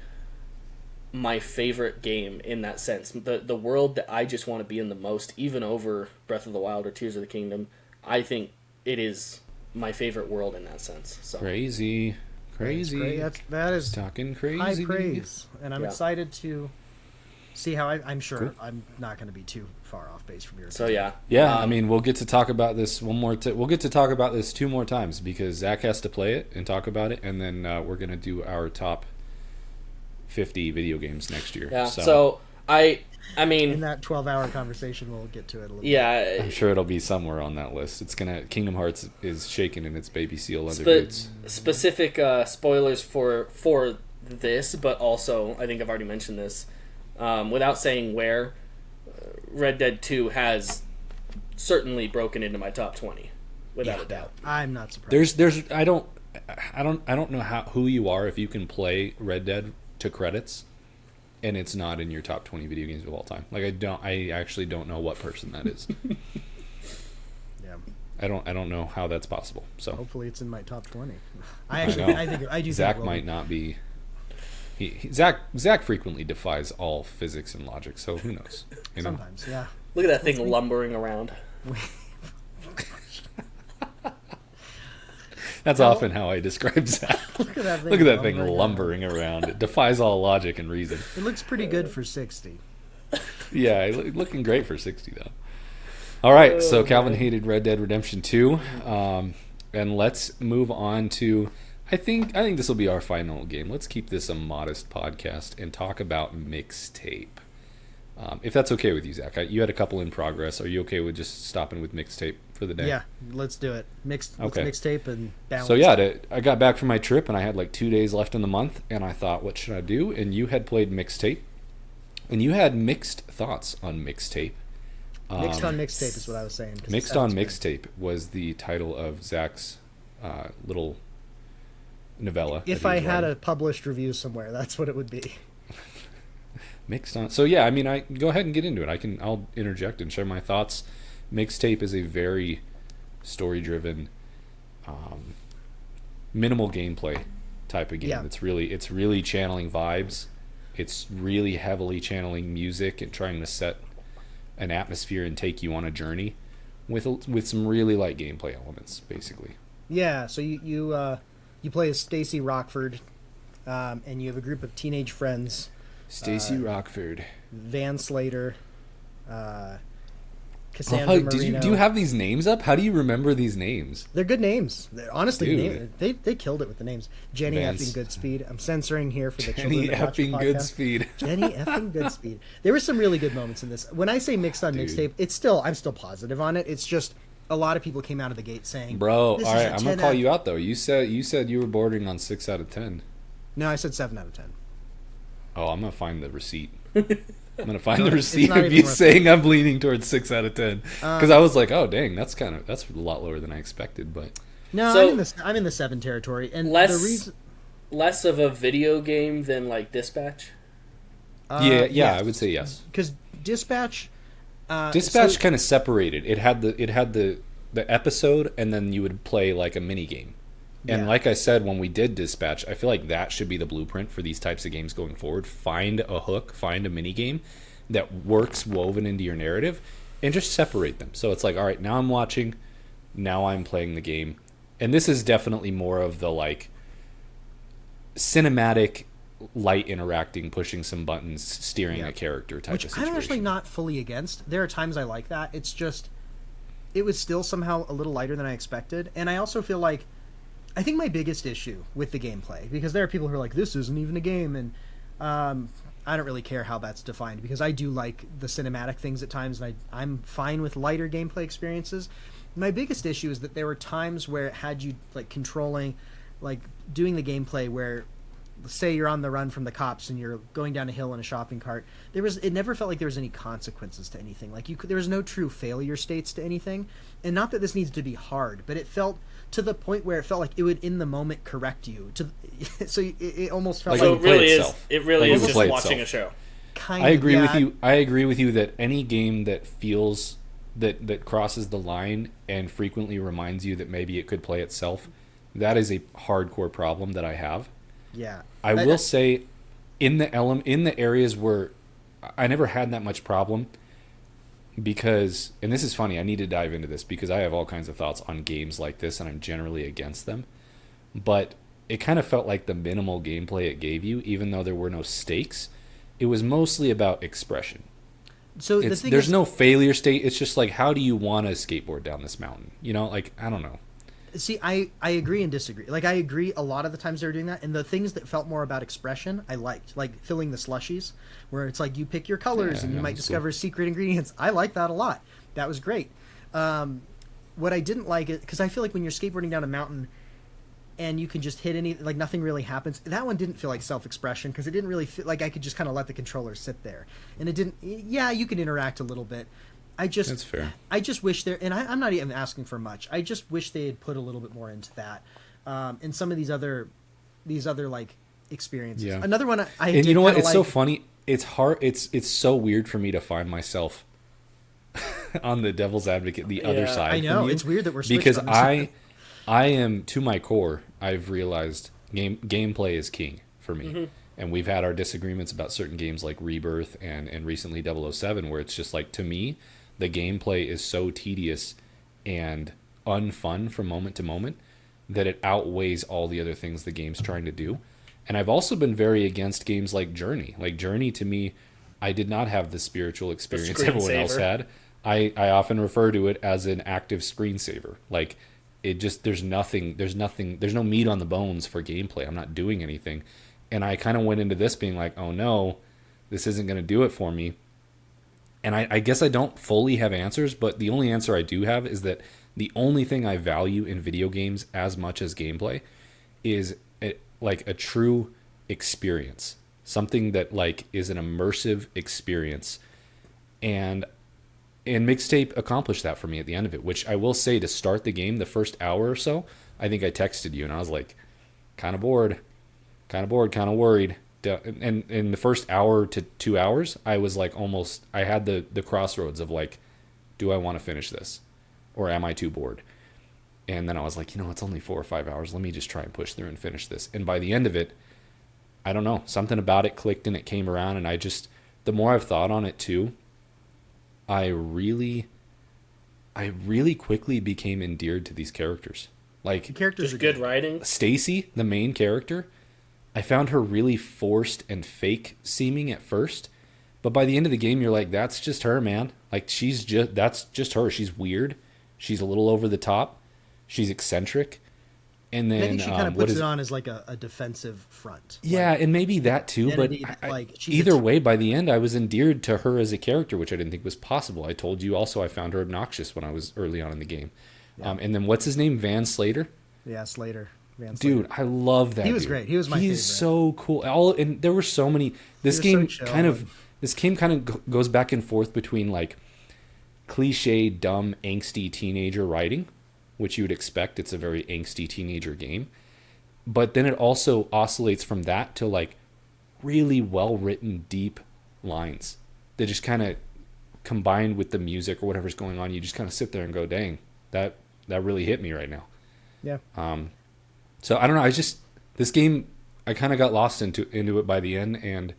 my favorite game in that sense. The world that I just want to be in the most, even over Breath of the Wild or Tears of the Kingdom, I think it is my favorite world in that sense. So crazy. That is talking crazy. High praise, and I'm excited to see how I'm sure cool. I'm not going to be too far off base from your. So yeah. I mean, we'll get to talk about this one more. We'll get to talk about this 2 more times because Zach has to play it and talk about it, and then we're going to do our top 50 video games next year. Yeah. So I mean, in that 12-hour conversation, we'll get to it a little bit. Yeah. I'm sure it'll be somewhere on that list. Kingdom Hearts is shaking in its baby seal leather boots. Specific spoilers for this, but also, I think I've already mentioned this, without saying where, Red Dead 2 has certainly broken into my top 20, without a doubt. I'm not surprised. I don't know who you are if you can play Red Dead to credits and it's not in your top 20 video games of all time. Like I actually don't know what person that is. Yeah. I don't know how that's possible. So hopefully it's in my top 20. I do. Zach might not be. Zach frequently defies all physics and logic, so who knows? Sometimes, yeah. Look at that thing lumbering around. That's often how I describe Zach. Look at that thing lumbering around. It defies all logic and reason. It looks pretty good for 60. Yeah, looking great for 60 though. All right, so Calvin hated Red Dead Redemption 2, and let's move on to. I think this will be our final game. Let's keep this a modest podcast and talk about Mixtape. If that's okay with you, Zach. You had a couple in progress. Are you okay with just stopping with Mixtape for the day? Yeah, let's do it. Mixtape and balance. So yeah, I got back from my trip and I had like 2 days left in the month, and I thought, what should I do? And you had played Mixtape, and you had mixed thoughts on Mixtape. Mixed on Mixtape is what I was saying. Mixed on Mixtape was the title of Zach's little novella. If I had a published review somewhere, that's what it would be. Mixed on. So yeah, I mean, I go ahead and get into it. I'll interject and share my thoughts. Mixtape is a very story-driven, minimal gameplay type of game. Yeah. It's really channeling vibes. It's really heavily channeling music and trying to set an atmosphere and take you on a journey with some really light gameplay elements, basically. Yeah. So you play as Stacy Rockford, and you have a group of teenage friends. Stacy Rockford, Van Slater, Cassandra Marino. Do you have these names up? How do you remember these names? They're good names. Honestly, they killed it with the names. Jenny effing Goodspeed. I'm censoring here for the children. Jenny effing Goodspeed. Jenny effing Goodspeed. There were some really good moments in this. When I say mixed on Mixtape, I'm still positive on it. It's just a lot of people came out of the gate saying, "Bro, all right, I'm gonna call you out though. You said you were bordering on 6 out of 10. No, I said 7 out of 10. Oh, I'm gonna find the receipt. I'm gonna find the receipt of you saying I'm leaning towards 6 out of 10 because I was like, oh dang, that's a lot lower than I expected. But no, so, I'm in the 7 territory, and less of a video game than like Dispatch. I would say yes. Because Dispatch kind of separated. It had the episode, and then you would play like a mini game. And like I said, when we did Dispatch, I feel like that should be the blueprint for these types of games going forward. Find a hook, find a mini game that works woven into your narrative, and just separate them. So it's like, all right, now I'm watching, now I'm playing the game. And this is definitely more of the like cinematic, light interacting, pushing some buttons, steering a character type of situation. I'm actually not fully against. There are times I like that. It's just, it was still somehow a little lighter than I expected. And I also feel like, I think my biggest issue with the gameplay, because there are people who are like, this isn't even a game, and I don't really care how that's defined, because I do like the cinematic things at times, and I'm fine with lighter gameplay experiences. My biggest issue is that there were times where it had you like controlling, like doing the gameplay where, say you're on the run from the cops and you're going down a hill in a shopping cart. It never felt like there was any consequences to anything. Like there was no true failure states to anything. And not that this needs to be hard, but it felt to the point where it felt like it would in the moment correct you. So it almost felt So like it really is just watching a show. Kind I agree of, with you. I agree with you that any game that feels that crosses the line and frequently reminds you that maybe it could play itself, that is a hardcore problem that I have. Yeah. I will say, in the areas where I never had that much problem, because, and this is funny, I need to dive into this because I have all kinds of thoughts on games like this and I'm generally against them. But it kind of felt like the minimal gameplay it gave you, even though there were no stakes, it was mostly about expression. So There's no failure state. It's just like, how do you want to skateboard down this mountain? You know, like, I don't know. See, I agree and disagree. Like, I agree a lot of the times they were doing that, and the things that felt more about expression, I liked. Like, filling the slushies, where it's like you pick your colors and you might discover secret ingredients. I like that a lot. That was great. What I didn't like, it because I feel like when you're skateboarding down a mountain and you can just hit like nothing really happens, that one didn't feel like self-expression, because it didn't really feel like I could just kind of let the controller sit there. And it didn't, yeah, you can interact a little bit. That's fair. I just wish there, and I'm not even asking for much. I just wish they had put a little bit more into that, in some of these other like experiences. Yeah. Another one and you know what? It's so funny. It's hard. It's so weird for me to find myself on the devil's advocate, the other side. I know from you, it's weird that we're because on this. I am, to my core, I've realized gameplay is king for me. Mm-hmm. And we've had our disagreements about certain games like Rebirth and recently 007, where it's just like, to me, the gameplay is so tedious and unfun from moment to moment that it outweighs all the other things the game's trying to do. And I've also been very against games like Journey. Like Journey, to me, I did not have the spiritual experience everyone else had. I often refer to it as an active screensaver. Like, it just, there's no meat on the bones for gameplay. I'm not doing anything. And I kind of went into this being like, oh no, this isn't going to do it for me. And I guess I don't fully have answers, but the only answer I do have is that the only thing I value in video games as much as gameplay is like a true experience. Something that like is an immersive experience. And Mixtape accomplished that for me at the end of it, which I will say, to start the game, the first hour or so, I think I texted you and I was like, kind of bored, kind of worried. And in the first hour to 2 hours, I was like I had the crossroads of like, do I want to finish this? Or am I too bored? And then I was like, it's only 4 or 5 hours. Let me just try and push through and finish this. And by the end of it, I don't know, something about it clicked and it came around. And the more I've thought on it too, I really quickly became endeared to these characters. Like, the characters just good writing. Stacy, the main character, I found her really forced and fake seeming at first, but by the end of the game, you're like, that's just her, man. Like, that's just her. She's weird. She's a little over the top. She's eccentric. And then I think she kind of puts it on as like a defensive front. Yeah, like, and maybe that too. But either way, by the end, I was endeared to her as a character, which I didn't think was possible. I told you also I found her obnoxious when I was early on in the game. Yeah. And then what's his name? Van Slater? Yeah, Slater. Dude, I love that. He was great. He was my favorite. He's so cool. And there were so many. This game kind of goes back and forth between like cliche, dumb, angsty teenager writing, which you would expect. It's a very angsty teenager game. But then it also oscillates from that to like really well written, deep lines that just kind of combined with the music or whatever's going on. You just kind of sit there and go, dang, that really hit me right now. Yeah. So I don't know. This game, I kind of got lost into it by the end, and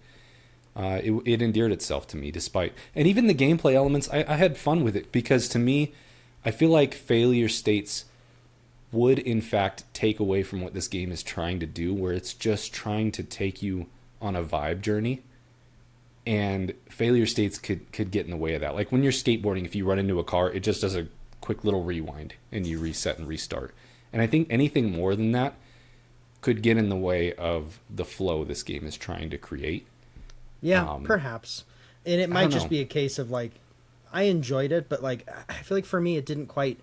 it endeared itself to me and even the gameplay elements, I had fun with it, because to me, I feel like failure states would in fact take away from what this game is trying to do, where it's just trying to take you on a vibe journey, and failure states could get in the way of that. Like when you're skateboarding, if you run into a car, it just does a quick little rewind and you reset and restart. And I think anything more than that could get in the way of the flow this game is trying to create. Yeah, perhaps. And it might just be a case of like, I enjoyed it, but like, I feel like for me, it didn't quite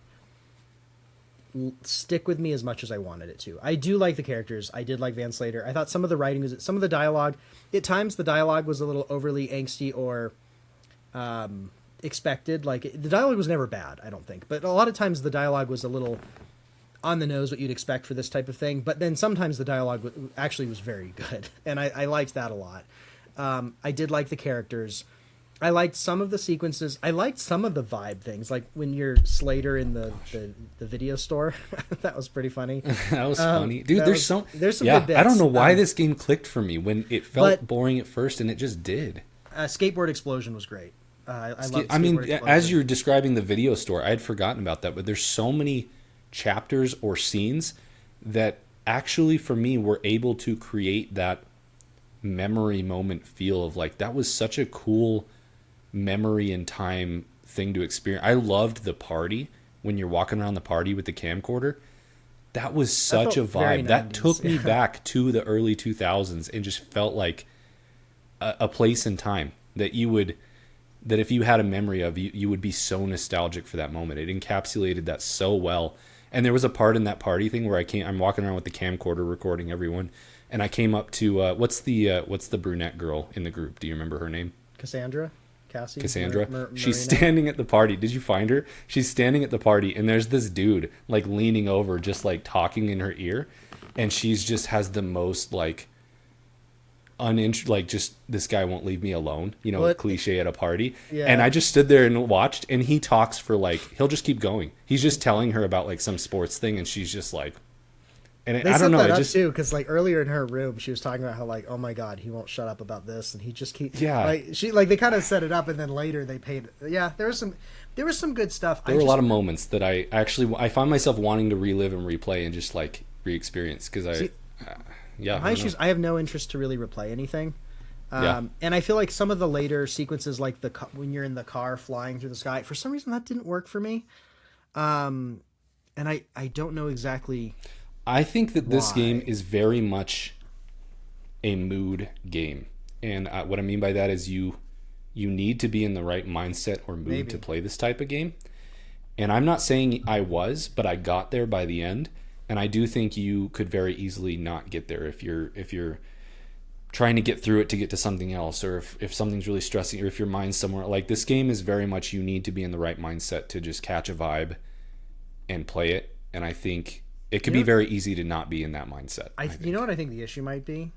stick with me as much as I wanted it to. I do like the characters. I did like Van Slater. I thought some of the writing was, some of the dialogue, at times the dialogue was a little overly angsty or expected. Like, the dialogue was never bad, I don't think. But a lot of times the dialogue was a little on the nose, what you'd expect for this type of thing. But then sometimes the dialogue actually was very good. And I liked that a lot. I did like the characters. I liked some of the sequences. I liked some of the vibe things, like when you're Slater in the video store. That was pretty funny. That was funny, dude. There's some good bits. I don't know why this game clicked for me when it felt boring at first, and it just did. Skateboard Explosion was great. I mean, as you're describing the video store, I had forgotten about that, but there's so many chapters or scenes that actually, for me, were able to create that memory moment feel of like, that was such a cool memory and time thing to experience. I loved the party when you're walking around the party with the camcorder. That was such a vibe. That took me back to the early 2000s and just felt like a place in time that you would, that if you had a memory of, you would be so nostalgic for that moment. It encapsulated that so well. And there was a part in that party thing where I'm walking around with the camcorder recording everyone, and I came up to what's the brunette girl in the group? Do you remember her name? Cassandra. She's standing at the party. Did you find her? She's standing at the party, and there's this dude like leaning over, just like talking in her ear, and she's just has the most like like just, this guy won't leave me alone, you know, cliche at a party. Yeah. And I just stood there and watched, and he talks for like, he'll just keep going. He's just telling her about like some sports thing, and she's just like, and I don't know, that up too, because like earlier in her room she was talking about how like, oh my god, he won't shut up about this, and he just keeps they kind of set it up, and then later they paid. There was some good stuff. There were a lot of moments that I find myself wanting to relive and replay and just like re-experience, because my issues, I have no interest to really replay anything. And I feel like some of the later sequences, like when you're in the car flying through the sky, for some reason that didn't work for me. And I don't know exactly. I think that this game is very much a mood game. And what I mean by that is you need to be in the right mindset or mood to play this type of game. And I'm not saying I was, but I got there by the end. And I do think you could very easily not get there if you're trying to get through it to get to something else, or if something's really stressing, or if your mind's somewhere. Like, this game is very much, you need to be in the right mindset to just catch a vibe and play it. And I think it could be very easy to not be in that mindset. You know what I think the issue might be?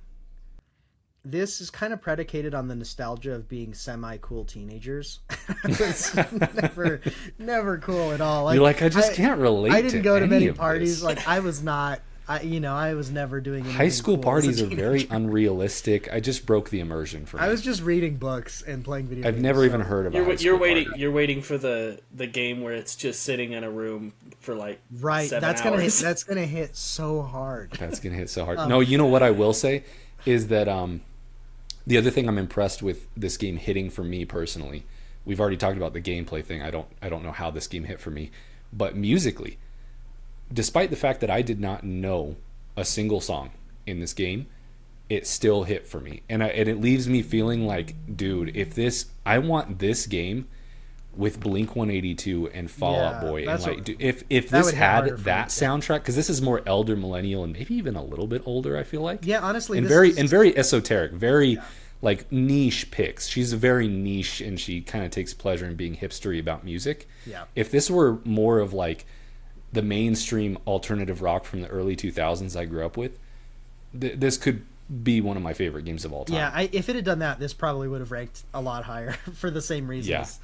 This is kind of predicated on the nostalgia of being semi-cool teenagers. It's never cool at all. Like, you're like, I just can't relate. I didn't go to many parties. This. Like, I was not. I was never doing anything. High school cool parties are very unrealistic. I just broke the immersion for me. I was just reading books and playing video games. I've never even heard about. You're waiting. You're waiting for the game where it's just sitting in a room for like 7 hours. That's gonna hit so hard. That's gonna hit so hard. No, you know what I will say is that the other thing I'm impressed with this game hitting for me personally. We've already talked about the gameplay thing. I don't know how this game hit for me, but musically, despite the fact that I did not know a single song in this game, it still hit for me. And it leaves me feeling like, dude, I want this game with Blink 182 and Fall Out Boy. And like, dude, if this had that soundtrack, because this is more elder millennial and maybe even a little bit older, I feel like. Yeah, honestly. And very esoteric, very like niche picks. She's very niche, and she kind of takes pleasure in being hipstery about music. Yeah. If this were more of like the mainstream alternative rock from the early 2000s I grew up with, this could be one of my favorite games of all time. Yeah, if it had done that, this probably would have ranked a lot higher for the same reasons.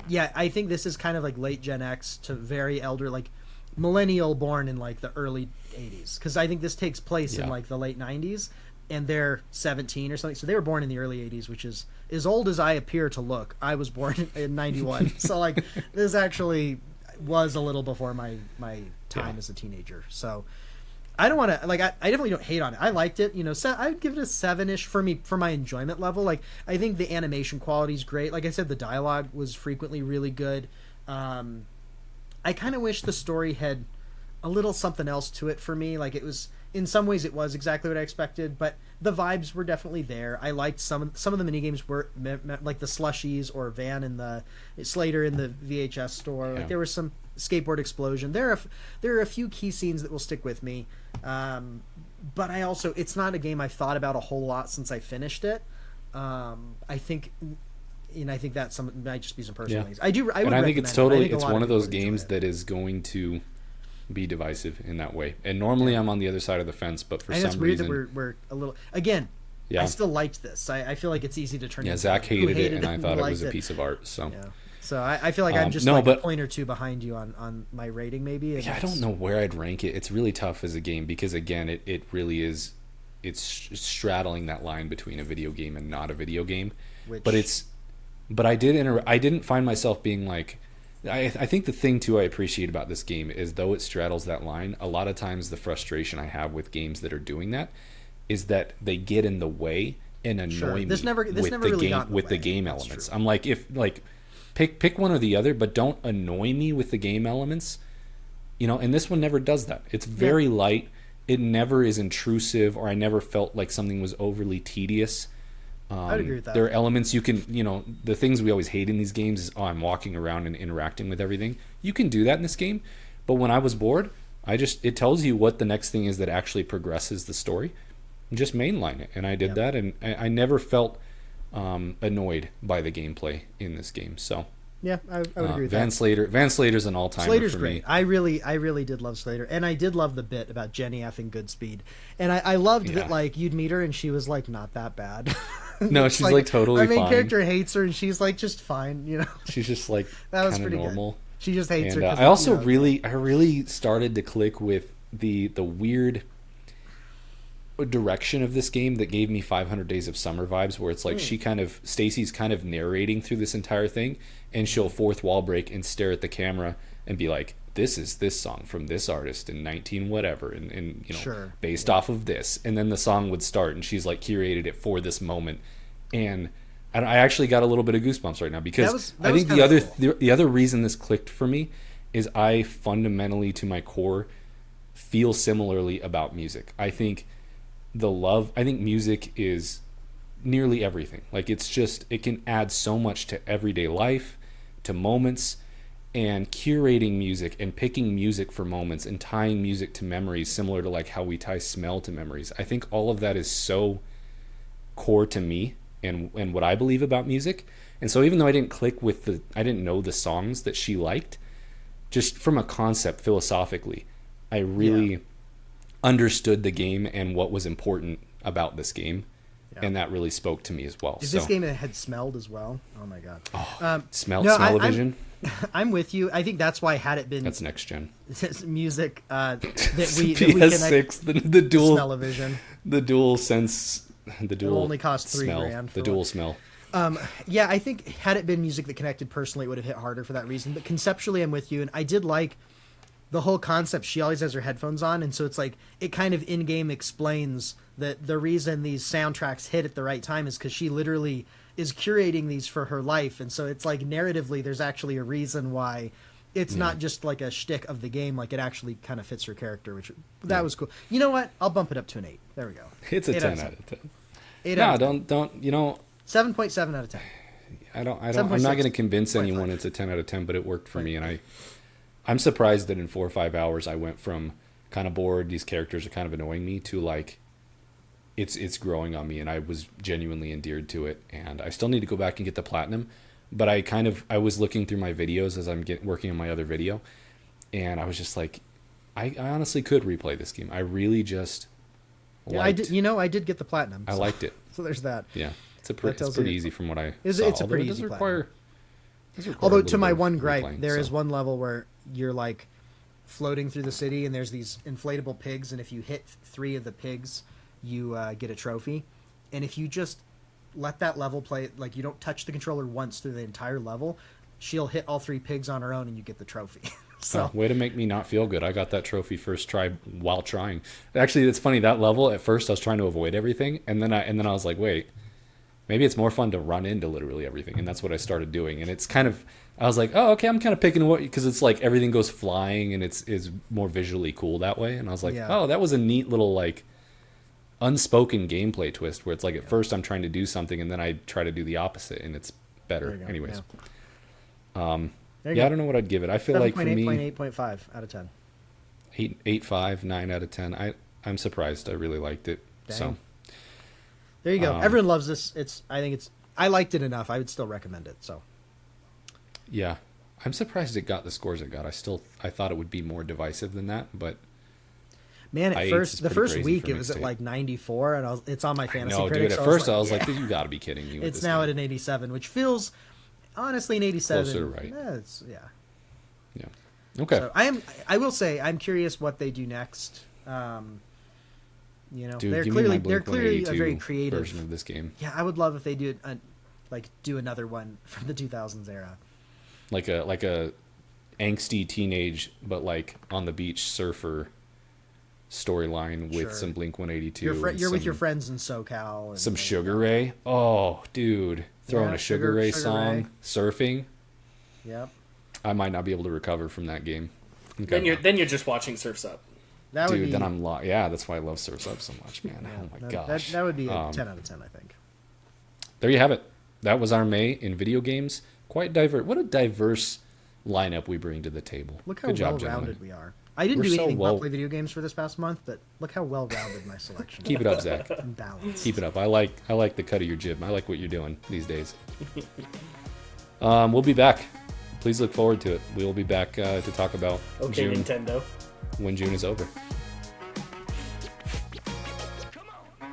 Yeah, I think this is kind of like late Gen X to very elder, like millennial born in like the early 80s. Because I think this takes place in like the late 90s, and they're 17 or something. So they were born in the early 80s, which is as old as I appear to look. I was born in 91. So like this actually was a little before my time as a teenager. So I don't want to, like, I definitely don't hate on it. I liked it, I'd give it a 7-ish for me, for my enjoyment level. Like, I think the animation quality is great. Like I said, the dialogue was frequently really good. I kind of wish the story had a little something else to it for me. Like, it in some ways it was exactly what I expected, but the vibes were definitely there. I liked some of the mini games were like the slushies or Van in the Slater in the VHS store. Like there was some skateboard explosion. There are a few key scenes that will stick with me. But I also, it's not a game I've thought about a whole lot since I finished it. I think that some might just be some personal things. I think it's totally, it's one of those games that is going to be divisive in that way. And normally I'm on the other side of the fence, but for some reason, that we're a little, again, I still liked this. I feel like it's easy to turn. Yeah, Zach hated it, and I thought it was a piece of art. So. Yeah. So I feel like I'm just a point or two behind you on my rating, maybe. Yeah, I don't know where I'd rank it. It's really tough as a game because, again, it really is. It's straddling that line between a video game and not a video game. But I didn't find myself being like. I think the thing too I appreciate about this game is though it straddles that line, a lot of times the frustration I have with games that are doing that is that they get in the way and annoy me with the game elements. I'm like, pick one or the other, but don't annoy me with the game elements. And this one never does that. It's very light. It never is intrusive, or I never felt like something was overly tedious. I'd agree with that. There are elements you can, the things we always hate in these games is, I'm walking around and interacting with everything. You can do that in this game, but when I was bored, it tells you what the next thing is that actually progresses the story. Just mainline it, and I did that, and I never felt annoyed by the gameplay in this game. So yeah, I would agree with Van that. Van Slater's an all-timer Slater's for great. me. I really did love Slater, and I did love the bit about Jenny effing Goodspeed, and I loved that like you'd meet her and she was like not that bad. No, she's like totally fine. Our main character hates her, and she's like just fine, She's just like that was kind of pretty normal. Good. She just hates her. I also really started to click with the weird direction of this game that gave me 500 Days of Summer vibes, where it's like Stacy's kind of narrating through this entire thing, and she'll fourth wall break and stare at the camera and be like, this is this song from this artist in 19 whatever, and based off of this, and then the song would start and she's like curated it for this moment, and I actually got a little bit of goosebumps right now because I think the other reason this clicked for me is I fundamentally to my core feel similarly about music. I think music is nearly everything. Like it can add so much to everyday life, to moments, and curating music and picking music for moments and tying music to memories, similar to like how we tie smell to memories. I think all of that is so core to me and what I believe about music. And so even though I didn't click with I didn't know the songs that she liked, just from a concept philosophically, I really understood the game and what was important about this game, and that really spoke to me as well. This game had smelled as well? Oh my god! Smell-o-vision. I'm with you. I think that's why had it been that's next gen music that we PS6 the dual smell-o-vision, the dual sense, the dual it'll only cost $3,000. The dual smell. I think had it been music that connected personally, it would have hit harder for that reason. But conceptually, I'm with you, and I did like the whole concept. She always has her headphones on, and so it's like it kind of in-game explains that the reason these soundtracks hit at the right time is because she literally is curating these for her life, and so it's like narratively there's actually a reason why it's not just like a shtick of the game, like it actually kind of fits her character, which that was cool. You know what? I'll bump it up to an 8. There we go. It's a 10 out of 10. 8 out of 10. Don't 7.7 out of 10. I'm not going to convince anyone it's a 10 out of 10, but it worked for me, and I'm surprised that in 4 or 5 hours I went from kind of bored, these characters are kind of annoying me, to like it's growing on me, and I was genuinely endeared to it. And I still need to go back and get the platinum, but I was looking through my videos as I'm working on my other video, and I was just like, I honestly could replay this game. I really just I did get the platinum. I liked it. So there's that. Yeah, it's pretty easy from what I saw. It's a pretty easy platinum. Although to my one gripe, there is one level where you're like floating through the city, and there's these inflatable pigs, and if you hit 3 of the pigs, you get a trophy. And if you just let that level play, like you don't touch the controller once through the entire level, she'll hit all 3 pigs on her own, and you get the trophy. So way to make me not feel good. I got that trophy first try while trying. Actually, it's funny, that level at first I was trying to avoid everything, and then I was like, wait, maybe it's more fun to run into literally everything, and that's what I started doing. And it's kind of, I was like, oh, okay, I'm kind of picking what, because it's like everything goes flying and it's is more visually cool that way. And I was like, oh, that was a neat little like unspoken gameplay twist where it's like at first I'm trying to do something and then I try to do the opposite and it's better. Anyways, I don't know what I'd give it. I feel like for me, 8.5 out of 10. 8.5, 9 out of 10. I'm surprised. I really liked it. Dang. So there you go. Everyone loves this. I liked it enough. I would still recommend it. So yeah, I'm surprised it got the scores it got. I thought it would be more divisive than that, but man, the first week it was at like 94, and it's on my fantasy. No, dude. At first I was like, you got to be kidding me. It's now at an 87, which feels honestly an 87. Closer to right. Yeah. Okay. So I will say I'm curious what they do next. Dude, they're clearly a very creative version of this game. Yeah, I would love if they do another one from the 2000s era. Like a angsty teenage but like on the beach surfer storyline with some Blink 182. You're with your friends in SoCal. Some Sugar Ray. Oh, dude, throwing a Sugar Ray song, surfing. Yep. I might not be able to recover from that game. Okay. Then you're just watching Surf's Up. Then I'm yeah, that's why I love Surf's Up so much, man. Yeah, oh my gosh. That would be a 10 out of 10, I think. There you have it. That was our May in video games. Quite diverse. What a diverse lineup we bring to the table. Look how well-rounded we are. I didn't do anything but play video games for this past month, but look how well-rounded my selection is. Keep it up, Zach. And balanced. Keep it up. I like the cut of your jib. I like what you're doing these days. We'll be back. Please look forward to it. We will be back to talk about June, Nintendo. When June is over. How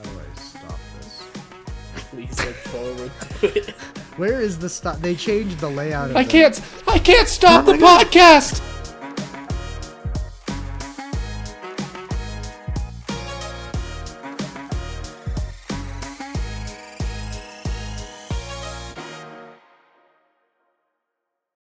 do I stop this? Please look forward to it. Where is the stop? They changed the layout of I can't stop the podcast!